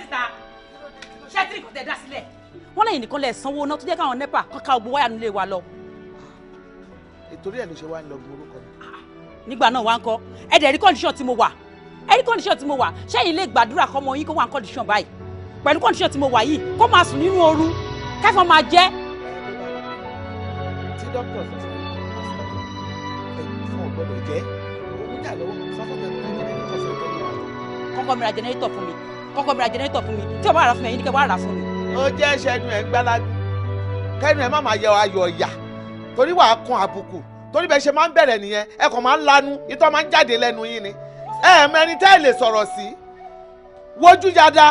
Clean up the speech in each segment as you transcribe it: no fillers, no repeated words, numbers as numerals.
síta ṣẹ́tìrì kò tẹ̀ dá sílẹ̀. wọ́n lẹ́yìn nìkan lẹ̀ sanwó náà tó jẹ́ káwọn nẹ́pà kọ́ka ogun wáyà nílé wa lọ. ìtorí ẹ̀ ló ṣe wá ń lọ gbórúkọ mi. nígbà náà wá ń kọ́ ẹ̀dẹ̀ rí kọ́ndíṣọ̀n tí mo wà ẹ̀rí kọ́ndíṣọ̀n tí mo wà ṣẹ́yìn lè gbàdúrà kọ́mọ yín kó wà ń kọ́ndíṣọ̀n báyìí pẹ̀lú kọ́ndíṣọ̀n tí mo wà yìí kó máa sùn nínú ooru kẹ́fọ́n máa jẹ́. tí dókítà sọ fún mi fún ọgbọ́dọ̀ jẹ́ òun jà lọ́wọ́ sọ́kọ̀tà ní jẹnẹrétọ̀ fún ìtọ́jú. kọ́kọ́ mi ra jẹnẹrétọ̀ fún mi kọ́kọ́ mi ra jẹnẹrétọ̀ fún mi tí o bá rà fún mi ẹ̀yin ní kẹ́ wá rà fún mi. ó jẹ́ ṣẹ́nu ẹ̀ ń gbálájú kẹ́nu ẹ̀ má máa yọ ayọ̀ ọ̀yà torí wàá kan àbùkù torí bẹ́ẹ̀ ṣe máa ń bẹ̀rẹ̀ nìyẹn ẹ kàn máa ń lanu ìtọ́ máa ń jáde lẹ́nu yín ni ẹ mẹ́ni tẹ́ ẹ lè sọ̀rọ̀ sí wojú yada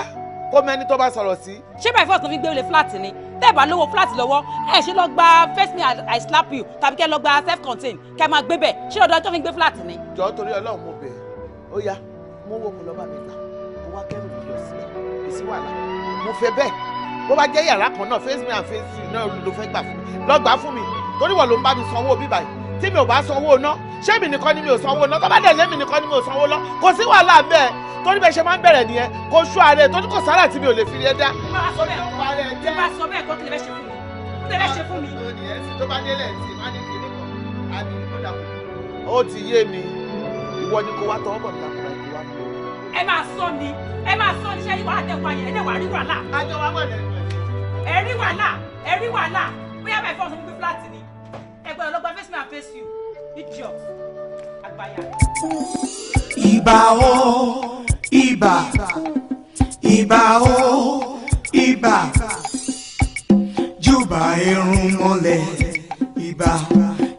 kó mẹ́ni tó bá sọ̀rọ̀ sí. ṣé báyìí fọ́ọ̀tún fi gbé olè fúláàtì ni tẹ́ ẹ bá lówó fúláàtì lọ́wọ́ ẹ ṣe lọ gba first me I slap you tàbí kẹ́ lọ gba self contained kẹ́ máa gbé bẹ̀ ṣé ọ̀dọ̀ ọjọ́ fi gbé fúláàtì ni. jọ torí Ọlọ́run mo bẹ̀ ó yá mo wo mo lọ bá mi gbà mo wá kẹ́rù mi lọ sílẹ̀ kò sí wàhálà mo fẹ́ bẹ́ẹ̀ bó bá jẹ́ yàrá kan náà face me and face you náà ló fẹ́ gbà fún mi lọ gbà fún mi torí wọ́n ló ń bá mi sanwó bíbá yìí tí mi ò bá sanwó ná ṣé mi nìkan ni mi ò sanwó ná tó bá dẹ̀ lé mi nìkan ni mi ò sanwó ná kò sí wàhálà bẹ́ẹ̀ torí bẹ́ẹ̀ ṣe máa ń bẹ̀rẹ̀ nìyẹn kò sú ààrẹ torí kò sára tí mi ò lè fi rí ẹ dá. bá a sọ bẹ́ẹ̀ kó tilẹ̀ fẹ́ ṣe fún mi tilẹ̀ fẹ́ ṣe fún mi. tó bá délẹ̀ sí má ní kiri kan á ní kódà kù. ó ti yé mi ìwọ ni kò wá tọwọ́ bọ̀ nígbà kan ìwà mi. ẹ máa sọ ni ṣé ìwà àtẹ̀wọ̀ ayẹ̀ ẹ̀dẹ̀ wà rí wàhálà. àjọ wa wọ̀ lẹ́nu ẹ̀ rí wàhálà bóyá báyìí fọ́ọ̀sì gbé fúláàtì ni ẹgbẹ́ ọlọ́gbà face me and face you idiot àgbáyà. Ìbà o ìbà ìbà o ìbà júbà irun mọ́lẹ̀ ìbà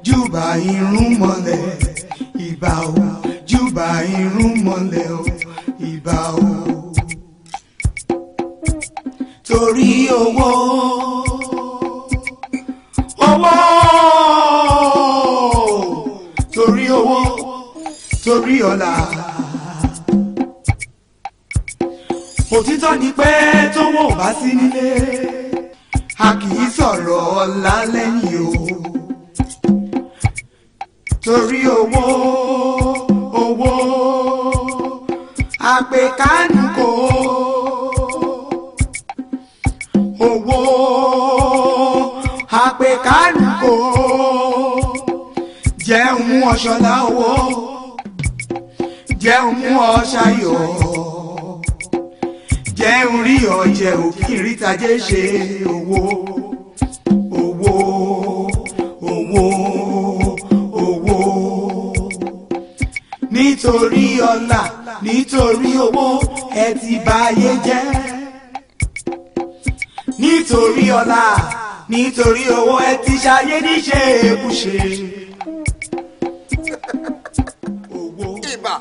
júbà irun mọ́lẹ̀ ìbà o júbà irun mọ́lẹ̀ o ìbà o torí owó torí owó torí ọlá òtítọ́ ni pé tówó bá sí nílé a kì í sọ̀rọ̀ ọlá lẹ́yìn o torí owó àpèkánukò owó àpèkánukò jẹun ọ̀ṣọ́lá owó jẹun mú ọ̀ṣayọ̀ jẹun rí ọ̀jẹ̀ òkín rítajé ṣe owó nítorí ọlá nítorí owó ẹ ti báyé jẹ́ nítorí ọlá nítorí owó ẹ ti ṣayé níṣe èkúṣe. Ìbà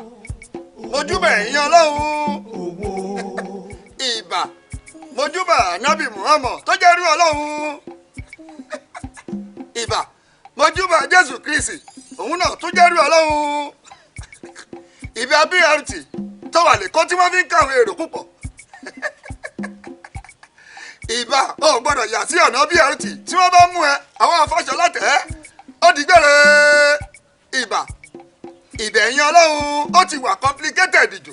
mojúbà ẹ̀yin Ọlọ́run ìbà mojúbà nábì Muhammad tó jẹ́ irú Ọlọ́run ìbà mojúbà Jésù Kristi òun náà tó jẹ́ irú Ọlọ́run ìbà BRT tó wà lẹ́kọ́ tí wọ́n fi ń kàwé èrò púpọ̀ ìbà ò gbọ́dọ̀ yà sí ọ̀nà BRT tí wọ́n bá mú ẹ àwọn afáṣọlá tẹ̀ ẹ́ ó di gbére ìbà ìbẹ̀yìn Ọlọ́run ó ti wà complicated jù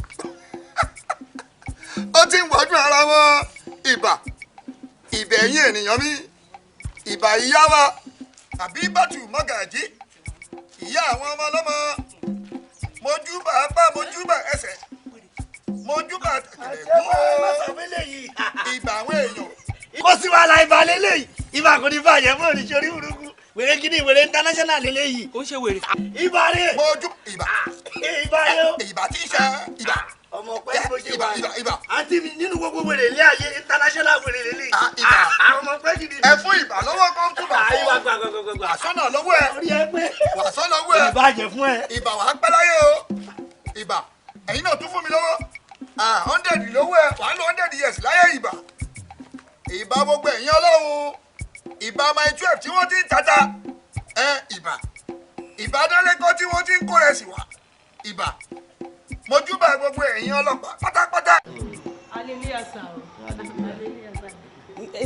ó ti ń wọ́dún ara wọn ìbẹ̀yìn ènìyàn mi ìbà ìyá wa àbí bàtù mọ́gàjí ìyá àwọn ọmọ ọlọ́mọ mojúbà apá mojúbà ẹsẹ̀ mojúbà tẹ̀lẹ̀kún ìbà àwọn èèyàn. kó sí wàhálà ìbà lélẹ́yìí ìbà kò ní bàjẹ́ fún oníṣẹ́ orí burúkú wèrè gidi wèrè international lélẹ́yìí. ó ṣe wèrè. ìbà rẹ̀. mojú ìbà. ìbà rẹ̀ o. ìbà tí ń ṣe ìbà. ọmọ pẹ́ bó ṣe wà ìbà. àǹtí mi nínú gbogbo wèrè ilé ayé international wèrè lélẹ́yìí. ìbà. ọmọ pẹ́ gidi. ẹ fún ìbà lọ́wọ́ kan túbà fún. ìbà gbàgbàgbàgbà. àsọ́nà lọ́wọ́ ẹ. orí ẹ pé. wàsán lọ́wọ́ ẹ. ìbàjẹ́ fún ẹ. ìbà wà á pẹ́ láyé o. ìbà ẹ̀yin náà tún fún mi lọ́wọ́. 100 lọ́wọ́ ẹ wà á lọ 100 years láyé ìbà. ìbà gbogbo ẹ̀yin Ọlọ́run ìbà my 12 tí wọ́n ti ń tata ìbà dálẹ́kọ́ tí wọ́n ti ń kó rẹ̀ sí wa ìbà mojúbà gbogbo ẹ̀yin ọlọ́pàá pátápátá. Hallelujah sir.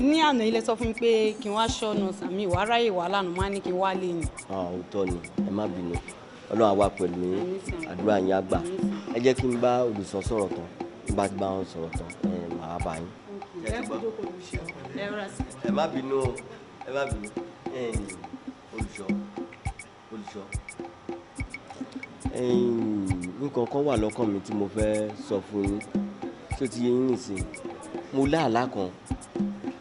ní àná ilé sọ fún mi pé kí n wá ṣọ́nù sàmì ìwà ráyè wà lánàá má ní kí n wá lé ni. òótọ́ ni ẹ má bínú Ọlọ́run á wà pẹ̀lú yín àdúrà yín á gbà ẹ jẹ́ kí n bá olùsọ sọ̀rọ̀ tán n bá ti bá wọn sọ̀rọ̀ tán màá màá bá yín. ẹ kú jókòó olùṣọ́ ẹ rà sí. ẹ má bínú olùṣọ́ nǹkan kan wà lọ́kàn mi tí mo fẹ́ sọ fún yín tí ó ti yé yín nìsín. Mo láàlá kan,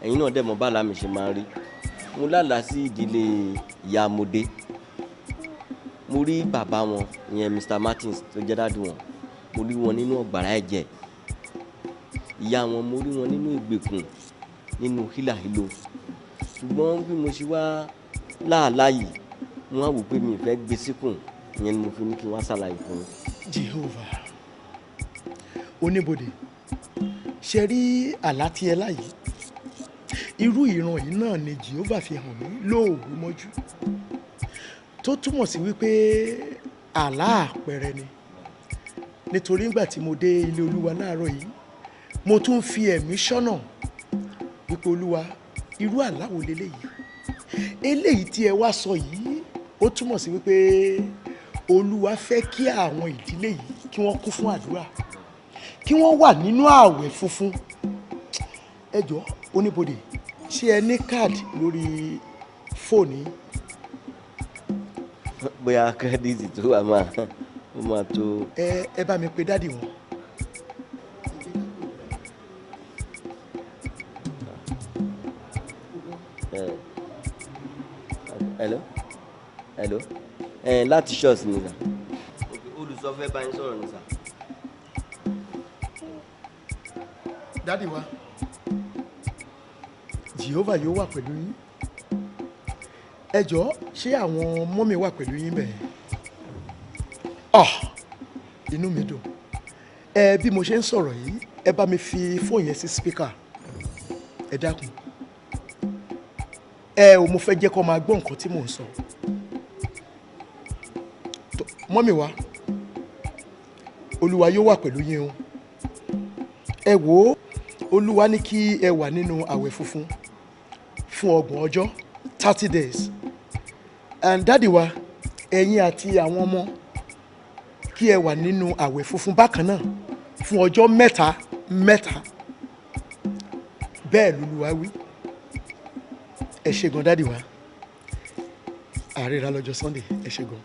ẹ̀yin náà dẹ̀ mọ̀ bá àlá mi ṣe máa ń rí. Mo láàlá sí ìdílé ìyá Mọ́dé. Mo rí bàbá wọn ìyẹn Mr. Martins tó jẹ́ dádì wọn, mo rí wọn nínú ọ̀gbàrá ẹ̀jẹ̀. Ìyá wọn mo rí wọn nínú ìgbèkùn, nínú hílàhílo. Ṣùgbọ́n bí mo ṣe wá láàlá yìí, mo wá wò pé mi ì fẹ́ gbé síkùn, ìyẹn ni mo fi ní kí n wá ṣàlàyé fún yín. Jehovah oníbodè, ṣe rí àlá tí ẹ láyìí, irú ìran yìí náà ni Jehovah fi hàn mí lóòrù mọ́jú, tó túmọ̀ sí wípé àlá àpẹẹrẹ ni. Nítorí nígbà tí mo dé ilé Olúwa láàárọ̀ yìí, mo tún fi ẹ̀mí ṣọ́nà wípé Olúwa, irú àlá wo leléyìí? Eléyìí tí ẹ wá sọ yìí, ó túmọ̀ sí wípé Olúwa fẹ́ kí àwọn ìdílé yìí kí wọ́n kún fún àdúrà, kí wọ́n wà nínú ààwẹ̀ funfun. Ẹ jọ̀ọ́ oníbodè, ṣé ẹ ní káàdì lórí fóònù yìí? Bóyá kírẹ́díìtì tó wà máa tó. Ẹ bá mi pe dádì wọn. Hello láti ṣọ́ọ̀ṣì ni sà. Olùsọ fẹ́ bá yín sọ̀rọ̀ ni sà. Dádì wa, Jehovah yóò wà pẹ̀lú yín. Ẹ jọ̀ọ́, ṣé àwọn mọ́mì wà pẹ̀lú yín bẹ́ẹ̀? Inú mi dùn. Bí mo ṣe ń sọ̀rọ̀ yìí, ẹ bá mi fi fóònù yẹn sí spíkà. Ẹ dákun. Mo fẹ́ jẹ́ kó máa gbọ́ nǹkan tí mò ń sọ. Mọ́mì wa, Olúwa yóò wà pẹ̀lú yín o. Ẹ wò ó, Olúwa ní kí ẹ wà nínú àwẹ̀ funfun fún 30 ọjọ́ 30 days. And dádì wa, ẹ̀yin àti àwọn ọmọ kí ẹ wà nínú àwẹ̀ funfun bákan náà fún ọjọ́ 3. Bẹ́ẹ̀ l'Olúwa wí. Ẹ ṣé gan dádì wa. Àríra lọ́jọ́ Sunday, ẹ ṣé gan.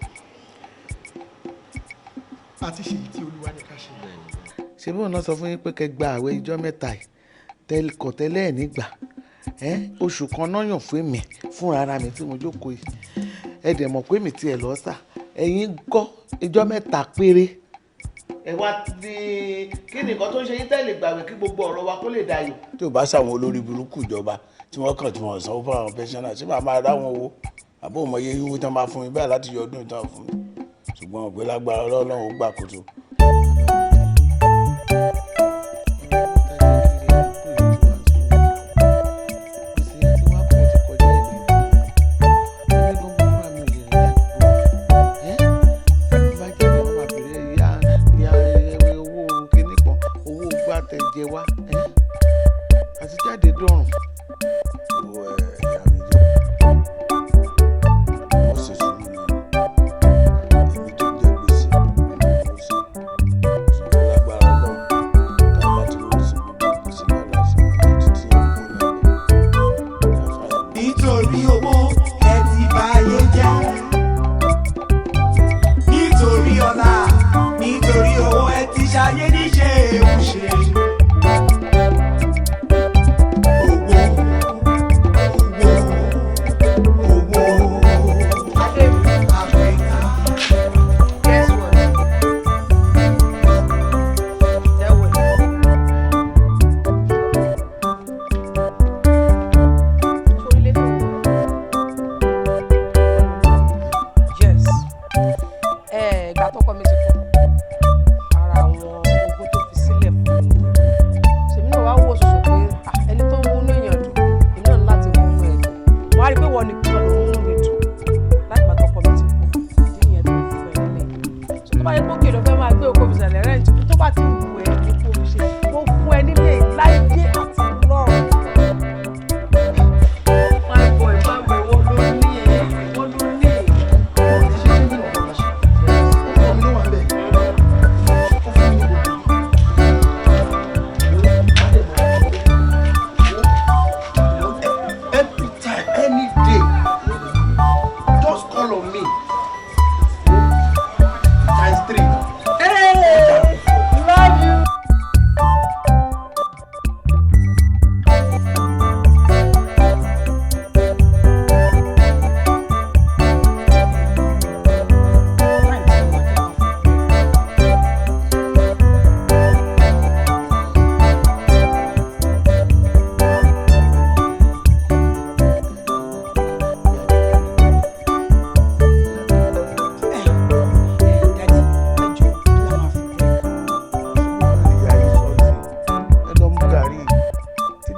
Àti ṣe èyí tí Olúwa ní ká ṣe. Ṣé bóun náà sọ fún yín pé kẹ́ gba àwẹ̀ ijọ́ 3 yìí kọ̀tẹ́lẹ̀ ẹ̀ nígbà? Oṣù kan náà yàn fún mi fúnra ara mi tí mo jókòó yìí. Ẹ dẹ̀ mọ̀ pé mi tiẹ̀ lọ sà. Ẹ̀yin kọ́ ijọ́ 3 péré. Ẹ wá ní kí ni nǹkan tó ń ṣe yín tẹ́lẹ̀ gbàgbé kí gbogbo ọ̀rọ̀ wa kó lè dayọ̀. Tí o bá ṣàwọn olórí burúkú ìjọba tí wọ́n kàn tí wọ́n sanwó fún àwọn pẹ́ṣánà, ṣé màá máa ráwọn owó? Àbó mọ iye owó tí wọ́n máa fún mi báyìí láti yọ ọdún ìtàn fún mi. Ṣùgbọ́n ọ̀gbẹ́ lágbára Ọlọ́run ó gbàkóso. Owó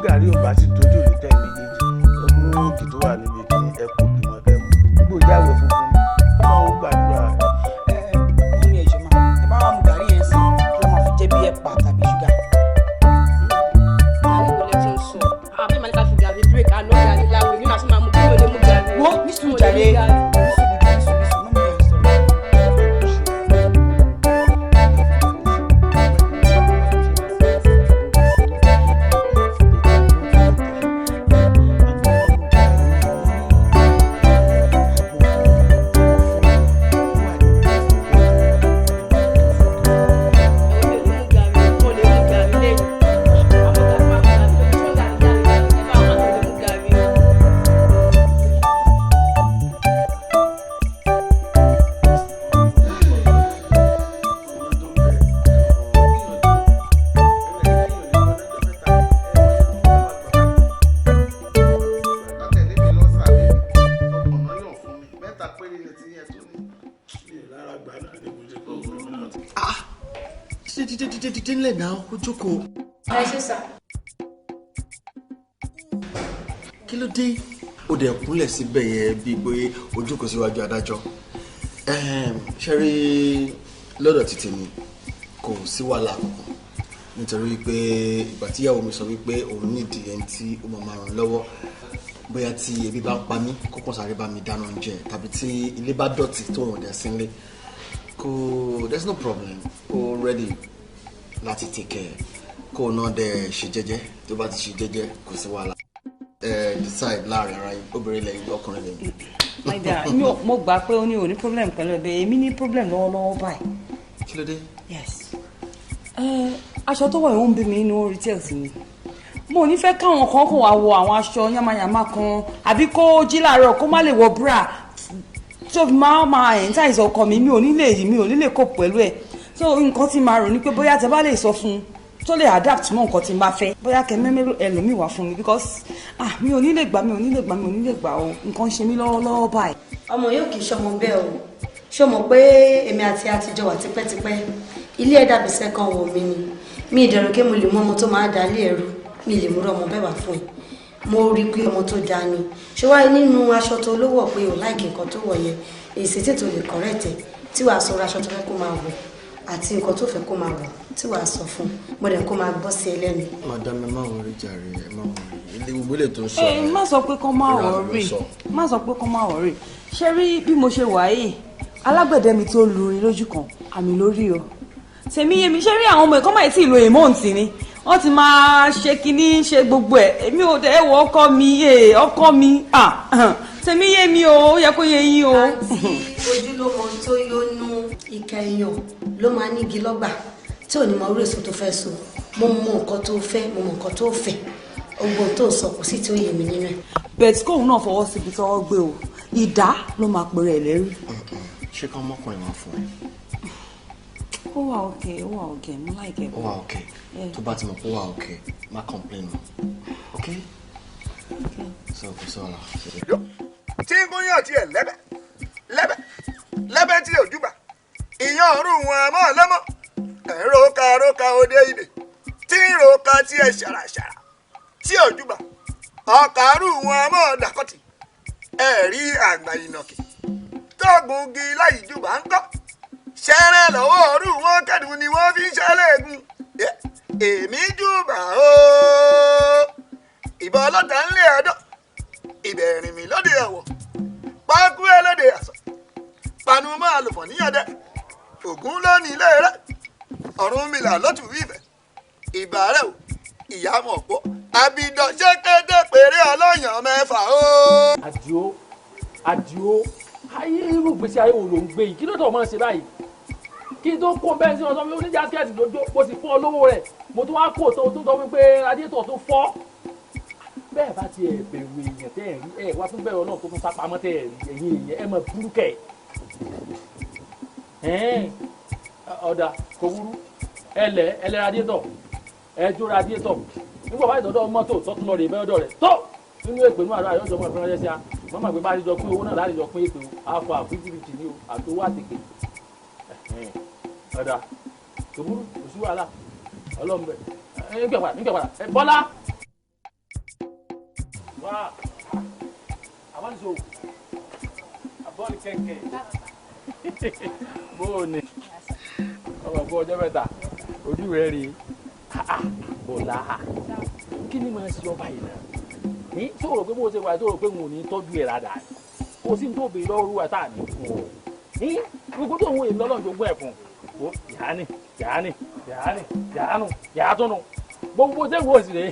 gàrí ò bá sì tójú lè tẹ̀ méjèèjì ẹ mú ògì tó wà níbi kí ẹ kò kí wọn kẹ́ mú gbogbo ìjáwé funfun náà ó gbàdúrà. mú mi ẹ̀jọ̀ máa ẹ bá wà mú gàrí yẹn sí kí wọ́n máa fi jẹ́ bí ẹ̀pà tàbí ṣúgà. àwọn ìwọlé tí ń sọ àbí màlíkà fi gàrí break àná gàrí láwùjọ nínú àti máa mú kí ló lè mú gàrí. wo ní sùúrù jàre. dídé ńlẹ̀ náà kó jókòó. ẹ ṣe sà. kí ló dé. ó dẹ̀ kúnlẹ̀ síbẹ̀ yẹn bíi pé ó jókòó síwájú adájọ́. ṣe rí lọ́dọ̀ títí mi kò sí wàhálà kankan nítorí pé ìgbà tíyàwó mi sọ wípé òun nídìí ẹni tí ó máa ràn lọ́wọ́ bóyá tí ebi bá ń pa mí kókó sáré bá mi dáná oúnjẹ tàbí tí ilé bá dọ̀tí tó wọ́n dẹ̀ sínlé kò there's no problem kò ready láti take care kò náà dẹ̀ ṣe jẹ́jẹ́ tó bá ti ṣe jẹ́jẹ́ kò sí wàhálà decide láàrin ara yín obìnrin lẹ́yìn ọkùnrin lẹ́yìn. my dear mo gbà pé o ní o ní problem pẹ̀lú ẹ̀bẹ̀ èmi ní problem lọ́wọ́lọ́wọ́ báyìí. kí ló dé. yes aṣọ tó wà yóò ń bí mi inú retail sí mi mo ní fẹ́ káwọn kan kò wá wọ àwọn aṣọ yamayama kan àbí kó jí láàárọ̀ kó má lè wọ bra tó fi máa ẹ̀ńtà ìsọkọ mi mi ò ní lè kó pẹ̀lú ẹ̀ so nǹkan tí máa rò ní pé bóyá tẹ bá lè sọ fún un tó lè adapt mọ́ nǹkan tí n bá fẹ́ bóyá kẹ mẹ́mẹ́rò ẹlòmíì wá fún mi because mi ò ní lè gbà o nǹkan ṣe mí lọ́wọ́lọ́wọ́ báyìí. ọmọ yóò kì í ṣọmọ bẹ́ẹ̀ o ṣó mọ̀ pé èmi àti àtijọ́ wà tipẹ́tipẹ́ ilé ẹ̀dá bìsẹ́ kan wò mí ni mi ìdẹ̀rù kí mo lè mú ọmọ tó máa dalé ẹ̀rú mi lè múra ọmọ bẹ́ẹ̀ wá fún ẹ mo rí i pé ọmọ tó dáa ni ṣé wáyé nínú aṣọ tó lówó pé ò láìkí nǹkan tó wọ̀ yẹn èsì tí tó lè kọ̀rẹ́tẹ̀ tí wàá sọ aṣọ tó fẹ́ kó máa wọ̀ àti nǹkan tó fẹ́ kó máa wọ̀ tí wàá sọ fún gbọ́dọ̀ kó máa gbọ́ sí ẹlẹ́nu. madam ẹ má wọrí jàre ẹ má wọrí ilé gbogbo ilé tó ń sọ. má sọ pé kó má wọrí ṣé rí bí mo ṣe wà yìí alágbẹ̀dẹ mi tó lu orin lójú kan àmì lórí o tèmi yé mi ṣé rí àwọn ọmọ ẹ̀kọ́ máa tí ìlú èmọ́ǹtì ni wọ́n ti máa ṣe kinní ṣe gbogbo ẹ̀ èmi ò dẹ̀ wọ ọkọ mi tèmi yé mi o ó yẹ kó yé yín o. àǹtí ojúlówó tó yónú ìkẹyàn ló máa ní igi lọ́gbà tí ò ní mọ orí èso tó fẹ́ so mo mọ nǹkan tó fẹ́ mo mọ nǹkan tó fẹ́ ogbó tó sọ kò sí tí ó yé mi nínú ẹ̀. bẹ́ẹ̀ kóun náà fọwọ́ síbi tọ́wọ́ gbé o ìdá ló máa pèrè ẹ̀ lẹ́rú. ṣé ká ọmọkùnrin wá fún ẹ. ó wà òkè mo láìkẹ́. ó wà òkè tó bá ti mọ̀ pé ó wà òkè má complain mọ́ ok so kò sọ ọ̀la. tí ń gún yàn tiẹ̀ lẹ́bẹ̀ tí òjúbà ìyàn ọ̀rùn wọn àmọ́ lẹ́mọ́ ẹ̀rọ̀ka òde ìdè tí ń roka tiẹ̀ ṣàràṣàrà tí òjúbà ọ̀kàrù wọn àmọ́ dàkọ́tì ẹ̀rí àgbà ìnàkì tóògùn gi láì jùbà ń kọ́ ṣẹ́rẹ́ lọ́wọ́ ọ̀rùn wọn kẹ́dùn ni wọ́n fi ń ṣẹlẹ̀gùn èmi jùbà ooo ìbọn ọlọ́ta ń lé ẹ̀dọ́ ìbẹ̀rìn mi lóde ọ̀wọ̀ pákú ẹlẹ́dẹ àṣọ panu máa lò fọ̀ níyànjẹ́ ògún lónìí ilé rẹ̀ ọ̀run mi là lọ́tù wífẹ̀ ìbà rẹ̀ o ìyá mọ̀ pọ̀ àbìdàn ṣé kéde péré ọlọ́yàn mẹ́fà o. àdìo ayé irú gbèsè ayé wo ló ń gbé yìí kí ló tó máa ń ṣe báyìí kí tó kó bẹ́ẹ̀ sí ọ̀sán mi ó ní jákẹ́ẹ̀tì lójó mo sì fún ọ lówó rẹ̀ mo tún wá kó tó tọ́ mi pé radiétọ̀ tó fọ́ bẹ́ẹ̀ bá ti bẹ̀rù èèyàn tẹ́ ẹ̀ rí ẹ̀ wá tún bẹ̀rù ọlọ́run tó tún sápamọ́ tẹ́ ẹ̀ rí ẹ̀yìn èèyàn ẹ̀ mọ̀ burúkẹ́ ọ̀dà kò burú ẹlẹ́ radiétọ̀ ẹjọ́ radiétọ̀ nígbà bá ìtọ́jọ́ mọ́tò tọ́tún lọ rè bẹ́ẹ̀ ọ̀dọ̀ rẹ̀ tó nínú èpè nínú àdúrà yóò jọ mọ́ ìfúnná jẹ́ sí a mọ́mọ́ pé bá ti jọ pín owó náà láti jọ pín èpè o àfọ àfíjìbìtì ni o àtowó àtèké ọ̀dà kò burú kò sí wàhálà ọlọ́run bẹ̀ nígbà padà Bọ́lá. wá àwọn ìṣòwò àbọ̀lì kẹ̀kẹ́ bóò ni ọmọ bó ọjọ́ mẹ́ta ojú rẹ̀ rí bọ̀lá kí ni màá ṣe ọba yìí náà ní sọ̀rọ̀ pé bó ṣe wà sọ̀rọ̀ pé n ò ní tọ́jú ẹ̀ rádà kó sì ń tó bèèrè lọ́rùú wa tá à ní fún ọ ní gbogbo tó ń wo èmi lọ́lọ́run jogún ẹ̀ fún ọ yàánù gbogbo tẹ́ wo sì rèé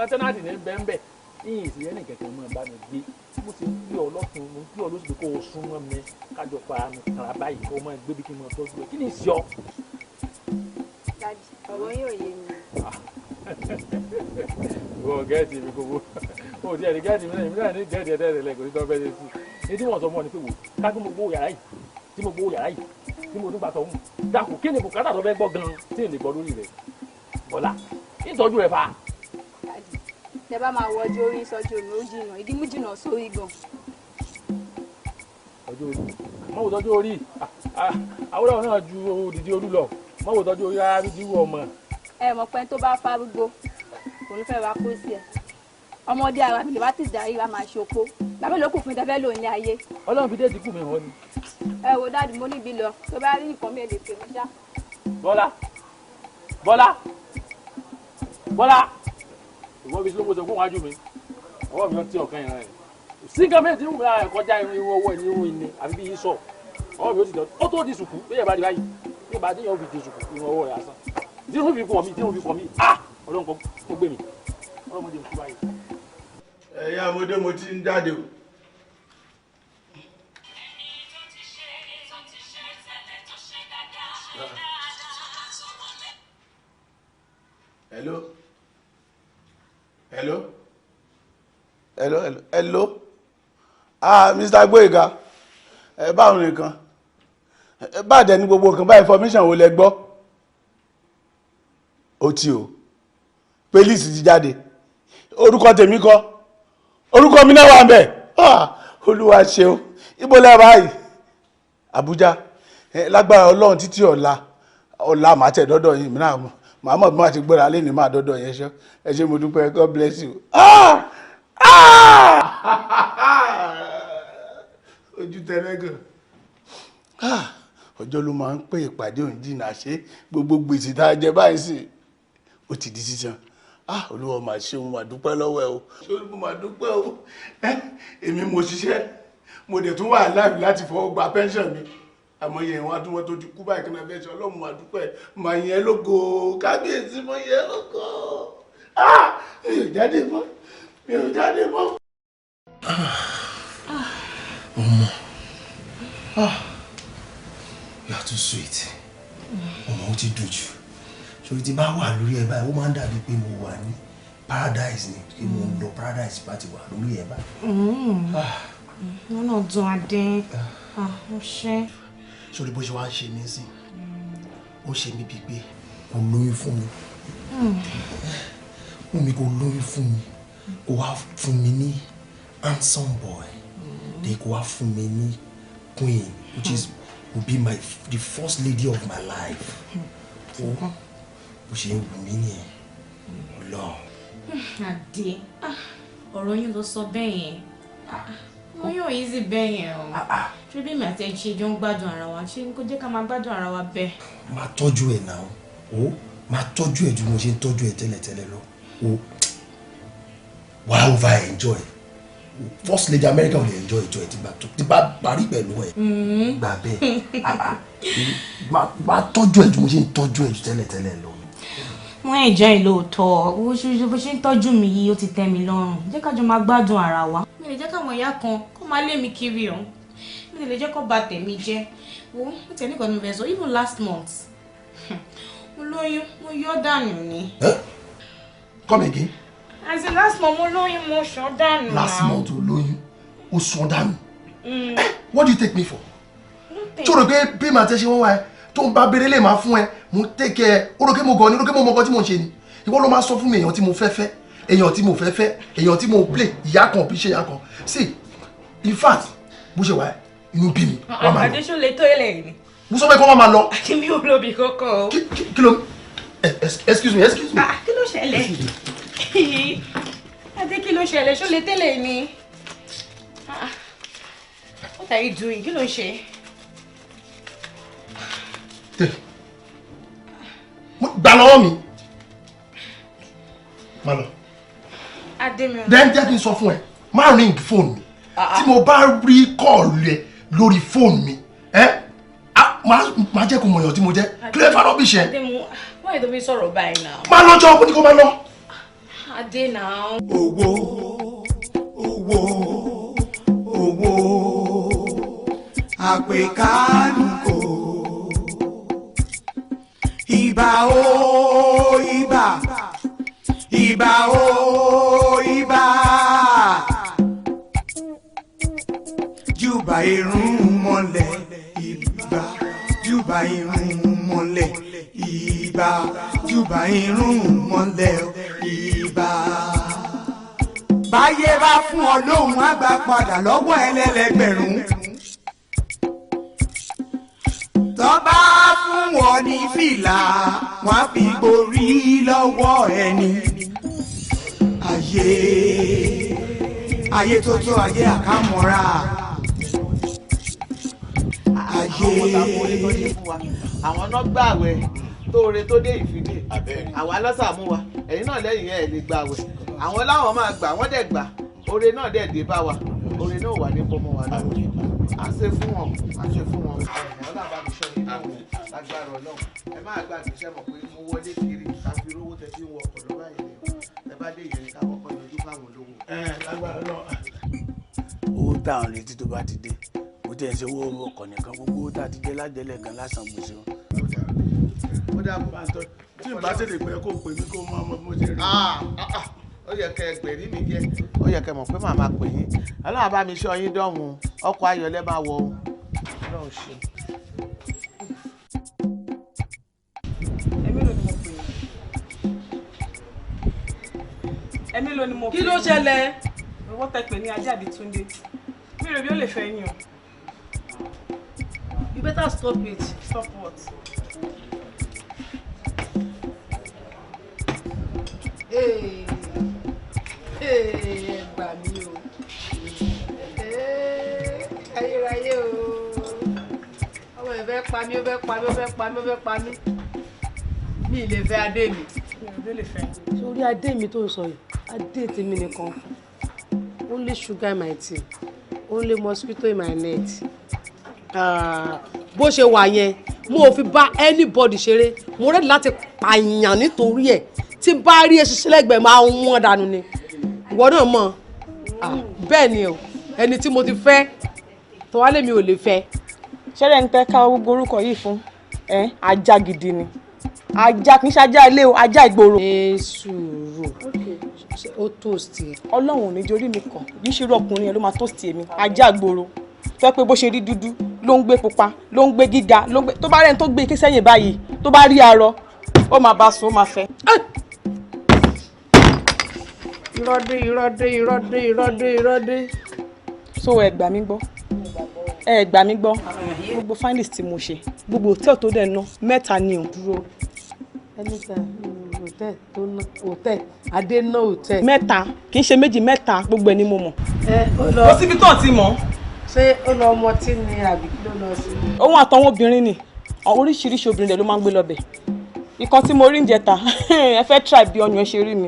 tẹ́nàtì ní bẹ́ẹ̀ yìí ìsìlẹ̀ ní kẹ̀kẹ́ mọ́ bá mi gbé mo ti gbé ọ lọ́tún mo gbé ọ lóṣù kó o sún mọ́ mi kájọ para mi kàrà báyìí kó o máa gbé bí kí n máa tọ́jú ẹ kí ni ìṣọ́. ọ̀rọ̀ yóò yé mi. ìwọ gẹ́ẹ̀tì mi gbogbo o ti ẹ̀rí gẹ́ẹ̀tì mi náà èmi náà ní gẹ́ẹ̀tì ẹ̀dẹ́ rẹ̀ kò ní tọ́ fẹ́ lé sí i ní tí wọ́n sọ mọ́ ni pé wò ká tí mo gbówó yàrá yìí tí mo tún gbà tọ́ mú dàkú kí ni bùkátà tó fẹ́ gbọ́ gan-an tí ì lè gbọ́ lórí rẹ̀ bọ́lá ìtọ́jú rẹ̀ fa. tẹ bá máa wọ ọjọ́ orí sọ́jú omi ó jìnnà ìdí mú jìnnà sórí gan. ọjọ́ orí mọ́ wò tọ́jú orí àwòrán náà ju òdìdí olú lọ mọ́ wò tọ́jú orí rárá bí ti wù ọmọ. ẹ mọ̀ pé tó bá fárúgbó kò ní fẹ́ wá kó sí ẹ ọmọdé ara mi lè wá ti darí wa máa ṣopó bàbá ló kù fún tẹfẹ́ lò ní ayé. ọlọ́run fi dé dínkù mi hàn ni. ẹ wo dáàdì mo níbi lọ tó bá rí nǹkan mi ẹ lè pè mí já. Bọ́lá ìwọ bí sinú mo sọ fún wájú mi ọwọ́ mi ó tí ọ̀kan ìran ẹ̀ síngá méjì tí mo bá kọjá irun ọwọ́ ẹ̀ ní irun ìní àbí bí yín sọ ọwọ́ mi ó ti dọ̀ ó tó di sùkú bí ẹ̀ bá di báyìí bí ẹ̀ bá dé yẹn ó fi di sùkú irun ọwọ́ rẹ̀ asán dínú fi kọ̀ mí ọlọ́run kò gbé mi ọlọ́run mo dé mi kú báyìí. ẹ̀yin amódé mo ti ń jáde o. hello Mr. Gboyega báwo nìkan bàjẹ́ ní gbogbo nǹkan bá information wo lẹ gbọ́ ó tí o pélíìsì ti jáde orúkọ tèmi kọ́ orúkọ mi náà wà ń bẹ̀ olúwa ṣeun ibo lẹ́ báyìí Àbújá lágbára Ọlọ́run títí ọ̀la màá tẹ̀ dọ́dọ̀ yìí mìíràn màá mọ̀ bí wọ́n ti gbéra lé ní máa dọ́dọ̀ yẹn ṣọ́ ẹ ṣé mo dúpẹ́ God bless you. ojú tẹ́lẹ́gàn ọjọ́ ló máa ń pè ìpàdé òun jìnnà ṣe gbogbo gbèsè tá a jẹ báyìí sí ó ti di sísan olúwa máa ṣe òun máa dúpẹ́ lọ́wọ́ ẹ o olúwa máa dúpẹ́ o èmi mo ṣiṣẹ́ mo dẹ̀ tún wà láàbì láti fọwọ́ gba pension mi àmọ́ yẹn wọn àtúwọ́ tó ti kú báyìí kí n náà bẹ́ẹ̀ ṣe ọlọ́run máa dúpẹ́ máa yẹn lógo kábíyèsí mo yẹn lógo mi ò jáde mọ́. ọmọ you are too sweet ọmọ ó ti dùn jù ṣòro tí bá wà lórí ẹ báyìí ó máa ń dàbí pé mo wà ní paradise ni kí mo lọ paradise bá ti wà lórí ẹ báyìí. wọn náà dùn adé ó ṣe. sórí bó ṣe wá ń ṣe mí sí ó ṣe mí bíi pé kò lóyún fún mi ó mi kò lóyún fún mi kò wá fún mi ní handsome boy they kò wá fún mi ní queen which is will be the first lady of my life ó bó ṣe ń wù mí nìyẹn Ọlọ́run. Adé ọ̀rọ̀ yín ló sọ bẹ́ẹ̀ yẹn wọ́n yóò easy bẹ́ẹ̀ yẹn o ṣé bí mi àti ẹ̀ ṣe jọ ń gbádùn ara wa ṣé kó jẹ́ ká máa gbádùn ara wa bẹ́ẹ̀. máa tọ́jú ẹ̀ náà o máa tọ́jú ẹ̀ ju mo ṣe ń tọ́jú ẹ̀ tẹ́lẹ̀tẹ́lẹ̀ lọ o wàá over enjoy first lady America will enjoy ẹ̀ tí bá parí pẹ̀lú ẹ̀ gbà bẹ́ẹ̀ máa tọ́jú ẹ̀ ju mo ṣe ń tọ́jú ẹ̀ ju tẹ́lẹ̀tẹ́lẹ̀ lọ. wọ́n ẹ̀jọ́ ìlú òótọ́ bó ṣe ń tọ́jú mi yìí ó ti tẹ́ mi lọ́rùn jẹ́ ká jọ máa gbádùn ara wa. mi lè jẹ́ káwọn ìyá kan kó máa lé mi kiri o mi lè jẹ́ kó bà tèmi jẹ́ wo ó tẹ̀ ní ìkànnì fẹ́ sọ even last month mo lóyún mo yọ dànù ni. Come again. as in last month mo lóyún mo ṣọ́ dànù. last month o lóyún o ṣọ́ dànù. What do you take me for? tí o rò pé bí màá tẹ́ ṣe wọ́n wá ẹ tó ń bá béèrè lè máa fún ẹ mo take ẹ o rò pé mo gan ni o rò pé mo mọ nǹkan tí mo ń ṣe ni ìwọ ló máa sọ fún mi èèyàn tí mo fẹ́ fẹ́ èèyàn tí mo fẹ́ fẹ́ èèyàn tí mo play ìyá kan bí ṣe ìyá kan see in fact bó ṣe wá ẹ inú bí mi wọ́n máa lọ. àdéṣù lè tó ilẹ̀ yìí. mo sọ pé kí wọ́n máa lọ. mi ò lóbi kọ́kọ́. kí ló excuse me. kí ló ṣẹlẹ̀ adé kí ló ń ṣẹlẹ̀ ṣó lè tẹ́lẹ̀ ni? What are you doing? Kí ló ń ṣe? Gbà lọ́wọ́ mi. Má lọ. Adémi. Then jẹ́ kí n sọ fún ẹ, má ring phone mi. Tí mo bá rí call rẹ lórí phone mi, má jẹ́ kó mọ̀ èèyàn tí mo jẹ́. Kí ló fà rọ́bì ṣe? Adémi, why do we sọ̀rọ̀ báyìí now? Má lọ́jọ́ kó ní kó má lọ. Adé now. Owó àpèkánukò ìbà o ìbà o ìbà júbà irun mọ́lẹ̀ ìbà júbà irun mọ́lẹ̀ ìbà júbà irun mọ́lẹ̀ ìbà. Báyé bá fún ọ lóhùn àgbà padà lọ́wọ́ ẹlẹ́lẹ́gbẹ̀rún. Tó bá fún ọ ní fìlà wọ́n á fi borí lọ́wọ́ ẹni. Ayé tó tó ayé àkámọ́ra. Àwọn náà gbààwẹ̀ tóore tó dé ìfìdí àwa lọ́sàmú wa ẹ̀yin náà lẹ́yìn ẹ̀ lè gbààwẹ̀ àwọn láwọn máa gbà wọ́n dẹ̀ gbà oore náà dẹ̀ dé bá wa oore náà wà ní bọ́mọ wa lọ́wọ́ à ṣe fún wọn à ṣe fún wọn ọlọ́run bá mi sọ yìí náà lágbára ọlọ́run ẹ má gbàgbé iṣẹ́ mọ̀ pé mo wọlé kiri ká fi rówó tẹ sí wọ ọ̀pọ̀ lọ́wọ́ yìí ẹ bá dé ìyẹn ká kọ́kọ́ yanjú fáwọn olówó. Lágbára ọlọ́run owó táwọn retí tó bá ti dé kò tẹ̀ ṣe owó ọkọ̀ nìkan gbogbo owó tá a ti dé lájẹlẹ̀ gan lásán gbèsè wọn. Ó dà bó bá ń tọ́ tí ìbá tètè pé kó pè mí kó máa mọ bó ṣe rí. Ó yẹ kẹ́ ẹgbẹ̀rí mi jẹ́ ó yẹ kẹ́ mọ̀ pé màmá pè yín Ọlọ́run bá mi ṣọ́ yín dọ́hùn ọkọ̀ ayọ̀lẹ́ máa wọ ohun Ọlọ́run ṣe. Ẹ̀mí ló ni mo pè é. Kí ló ṣẹlẹ̀? Owó tẹ pè ní Ajé àbí Túndé. Mi rò bí ó lè fẹ́ yín o. You better stop it. Stop what? Gbà mí o. Ayérayé o. Ọmọ ẹ̀ fẹ́ pa mí, ó fẹ́ pa mí, ó fẹ́ pa mí, ó fẹ́ pa mí. Mi ì lè fẹ́ adé mi. Mi ò bí ó lè fẹ́ yín. Sórí adé mi tó ń sọ yìí, adé tèmi nìkan. Only sugar in my tea, only mosquito in my net. Bó ṣe wà yẹn, mo ò fi bá anybody ṣeré. Mo rẹ́dí láti pààyàn nítorí ẹ̀. Tí bá rí eṣinṣin lẹ́gbẹ̀ẹ́ máa ń wọ́n dànù ni. Ìwọ náà mọ̀, bẹ́ẹ̀ ni o, ẹni tí mo ti fẹ́, tọ́wálé mi ò lè fẹ́. Ṣẹ́rẹ́ ń tẹ́ ká gbogbo orúkọ yìí fún ajá gidi ni. Ajá kì í ṣe ajá ilé o, ajá ìgboro. Èsùrò ó tòsí ẹ. Ọlọ́run ò ní jorí mi kàn bí ṣe rú ọkùnrin yẹn ló máa tòsí èmi ajá ìgboro. Tó pé bó ṣe rí dúdú ló ń gbé pupa ló ń gbé gíga ló ń gbé tó bá rẹ́ni tó gbé ike sẹ́yìn báyìí tó bá rí arọ ó máa bá sùn ó máa fẹ́. Ìrọ́dé. So ẹ gbà mí gbọ́ ẹ gbà mí gbọ́ gbogbo finalist tí mo ṣe gbogbo hòtẹ́ẹ̀lì tó dẹ̀ ná 3 ni ò dúró. Hòtẹ́ẹ̀lì adé ná hòtẹ́ẹ̀lì. 3 kì í ṣe 2 3 gbogbo ẹ ni mo mọ̀. Ó síbi tó ti mọ̀. Ṣé ó lọ ọmọ tí ni àbí kí ló lọ sí. Òun àtàwọn obìnrin ni oríṣiríṣi obìnrin dẹ̀ ló máa ń gbé lọ́bẹ̀. Ìkan tí mo rí ń jẹta ẹ fẹ́ try bí ọyàn ẹ ṣe rí mi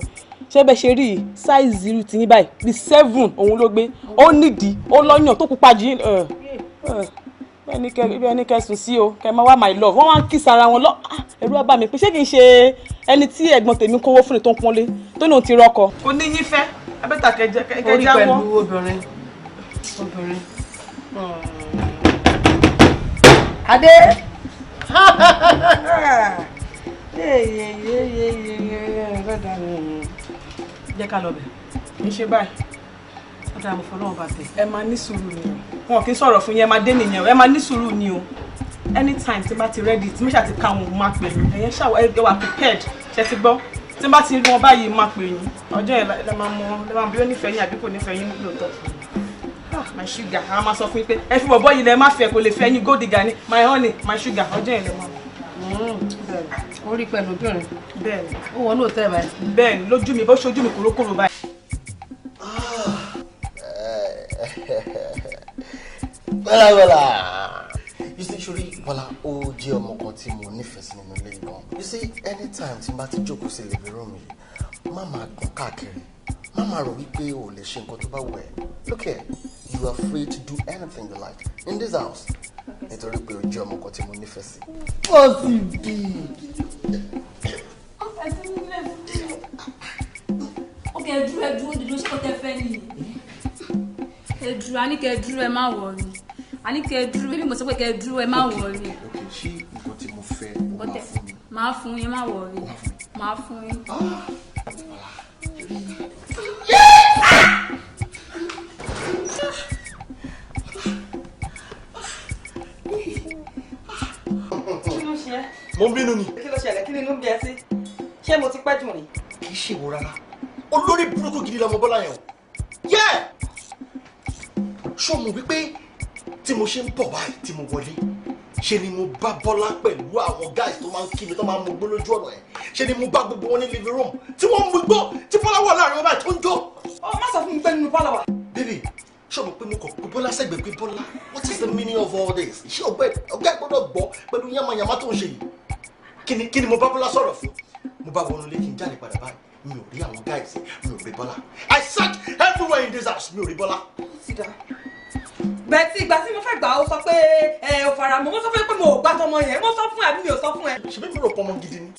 ṣé bẹ́ẹ̀ ṣe rí size 0 ti yín báyìí bí 7 òun ló gbé ó nídìí ó lọ́yàn tó pupa jù ẹni kẹsùn sí o kẹ máa wá my love wọ́n wá ń kiss ara wọn lọ ẹ̀rù ọba mi pé ṣé kì í ṣe ẹni tí ẹ̀gbọ́n tèmi kówó fún ni tó ń pọ́nlé tó náà ti rọ́kọ. Kò ní yín fẹ́ abẹ́ta kẹjẹ orí pẹ̀lú obìnrin. Adé jẹ́ ká lọ bẹ̀ kì í ṣe báyìí ọ̀dà àmọ̀ fọlọ́wọ́n bá tẹ̀ ẹ máa ní sùúrù ni o wọn kì í sọ̀rọ̀ fún yín ẹ máa dé nìyẹn ẹ máa ní sùúrù ni o anytime tí bá ti ready tí méṣà ti ká wọn máa pè yín ẹ̀yẹn ṣàwọ̀ ẹ wà prepared ṣe ti gbọ́ tí bá ti rí wọn báyìí máa pè yín ọjọ́ yẹn lẹ máa mọ lẹ máa bí ó nífẹ̀ẹ́ yín àbí kò nífẹ̀ẹ́ yín lóòótọ́ my sugar àwọn máa sọ fún yín pé ẹ fi bọ̀bọ́ yìí lẹ má fẹ́ kò lè fẹ́ yín gold digger ni my honey my sugar ọjọ́ yẹn lẹ máa orí pẹ̀lú obìnrin. Bẹ́ẹ̀ni. Ó wọ́n náà tẹ̀ báyìí. Bẹ́ẹ̀ni lójú mi bó ṣojú mi kòrókòrò báyìí. Bọ́lá. You see, Shuri, Bọ́lá, ó jẹ́ ọmọ kan tí mo nífẹ̀ẹ́ sí nínú ilé gan. You see, anytime tí n bá ti jókòó sí living room yìí, má máa gbọ̀n káàkiri. Má máa rò wípé o lè ṣe nǹkan tó bá wù ẹ́. Look here, you are free to do anything you like in this house. Nítorí pé ó jẹ́ ọmọ kan tí mo nífẹ̀ẹ́ sí. Ó sì bí. Ok, ẹ dúró dídó ṣé kò tẹ́ fẹ́ nìyí. Ẹ dúró, a ní kẹ́ ẹ dúró ẹ má wọrí. A ní kẹ́ ẹ dúró, bí mo sọ pé kẹ́ ẹ dúró ẹ má wọrí. Ok, ṣé nǹkan tí mo fẹ́ o máa fún mi? Máa fún yín, má wọrí. Máa fún yín. Kí ló ṣe ẹ́? Mo ń bínú ni. Kí ló ṣẹlẹ̀? Kí ni inú ń bí ẹ sí? Ṣé mo ti pẹ́ jù ni? Kì í ṣèwọ rárá. Olórí burúkú gidi lọmọ Bọ́lá yẹn o. Yẹ́! Ṣé o mọ̀ wípé tí mo ṣe ń bọ̀ báyìí tí mo wọlé ṣe ni mo bá Bọ́lá pẹ̀lú àwọn guys tó máa ń kí mi tó máa ń mu gbó lójú ọ̀nà ẹ̀ ṣe ni mo bá gbogbo wọn ní living room tí wọ́n ń mu gbó tí Bọ́lá wà láàrin wọn báyìí tó ń jó. Ó má sọ fún mi pé nínú pálọ̀ wà. Baby, ṣé o mọ̀ pé mo kàn pé Bọ́lá sẹ́gbẹ̀ẹ́ pé Bọ́lá what is the meaning of all this? Ṣé ọ̀gá gbọ́dọ̀ gbọ́ pẹ̀lú yamayama tó ń ṣe yìí? Kí ni mo bá Bọ́lá sọ̀rọ̀ fún? Mo bá wọnú ilé kí n jáde padà báyìí mi ò rí àwọn guys mi ò rí Bọ́lá. I search everywhere in this house mi ò rí Bọ́lá. Bẹ́ẹ̀tì ìgbà tí mo fẹ́ gbà ó sọ pé ò fara mọ́ mo sọ fún ẹ pé mo ò gbà tọmọ yẹn mo sọ fún ẹ àbí mi ò sọ fún ẹ. Ṣebí mi rò pọ̀ ọmọ gidi ni.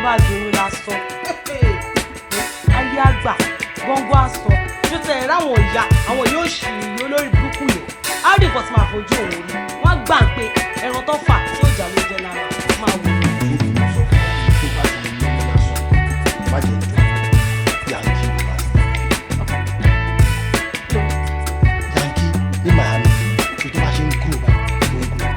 Bá dòrò lásán ayé àgbà gbọ́ngbọ́n àsọ tó tẹ̀ ẹ́ ráwọn ìyá àwọn yóò ṣì olórí burúkú yẹn á rí nǹkan tí máa fojú òun rí wọ́n gbà ń pé ẹran tó fà tí ó jà ló jẹ lára máa wù. Yankee ní Miami tó tó bá ṣe ń kúrò báyìí ló ń kúrò.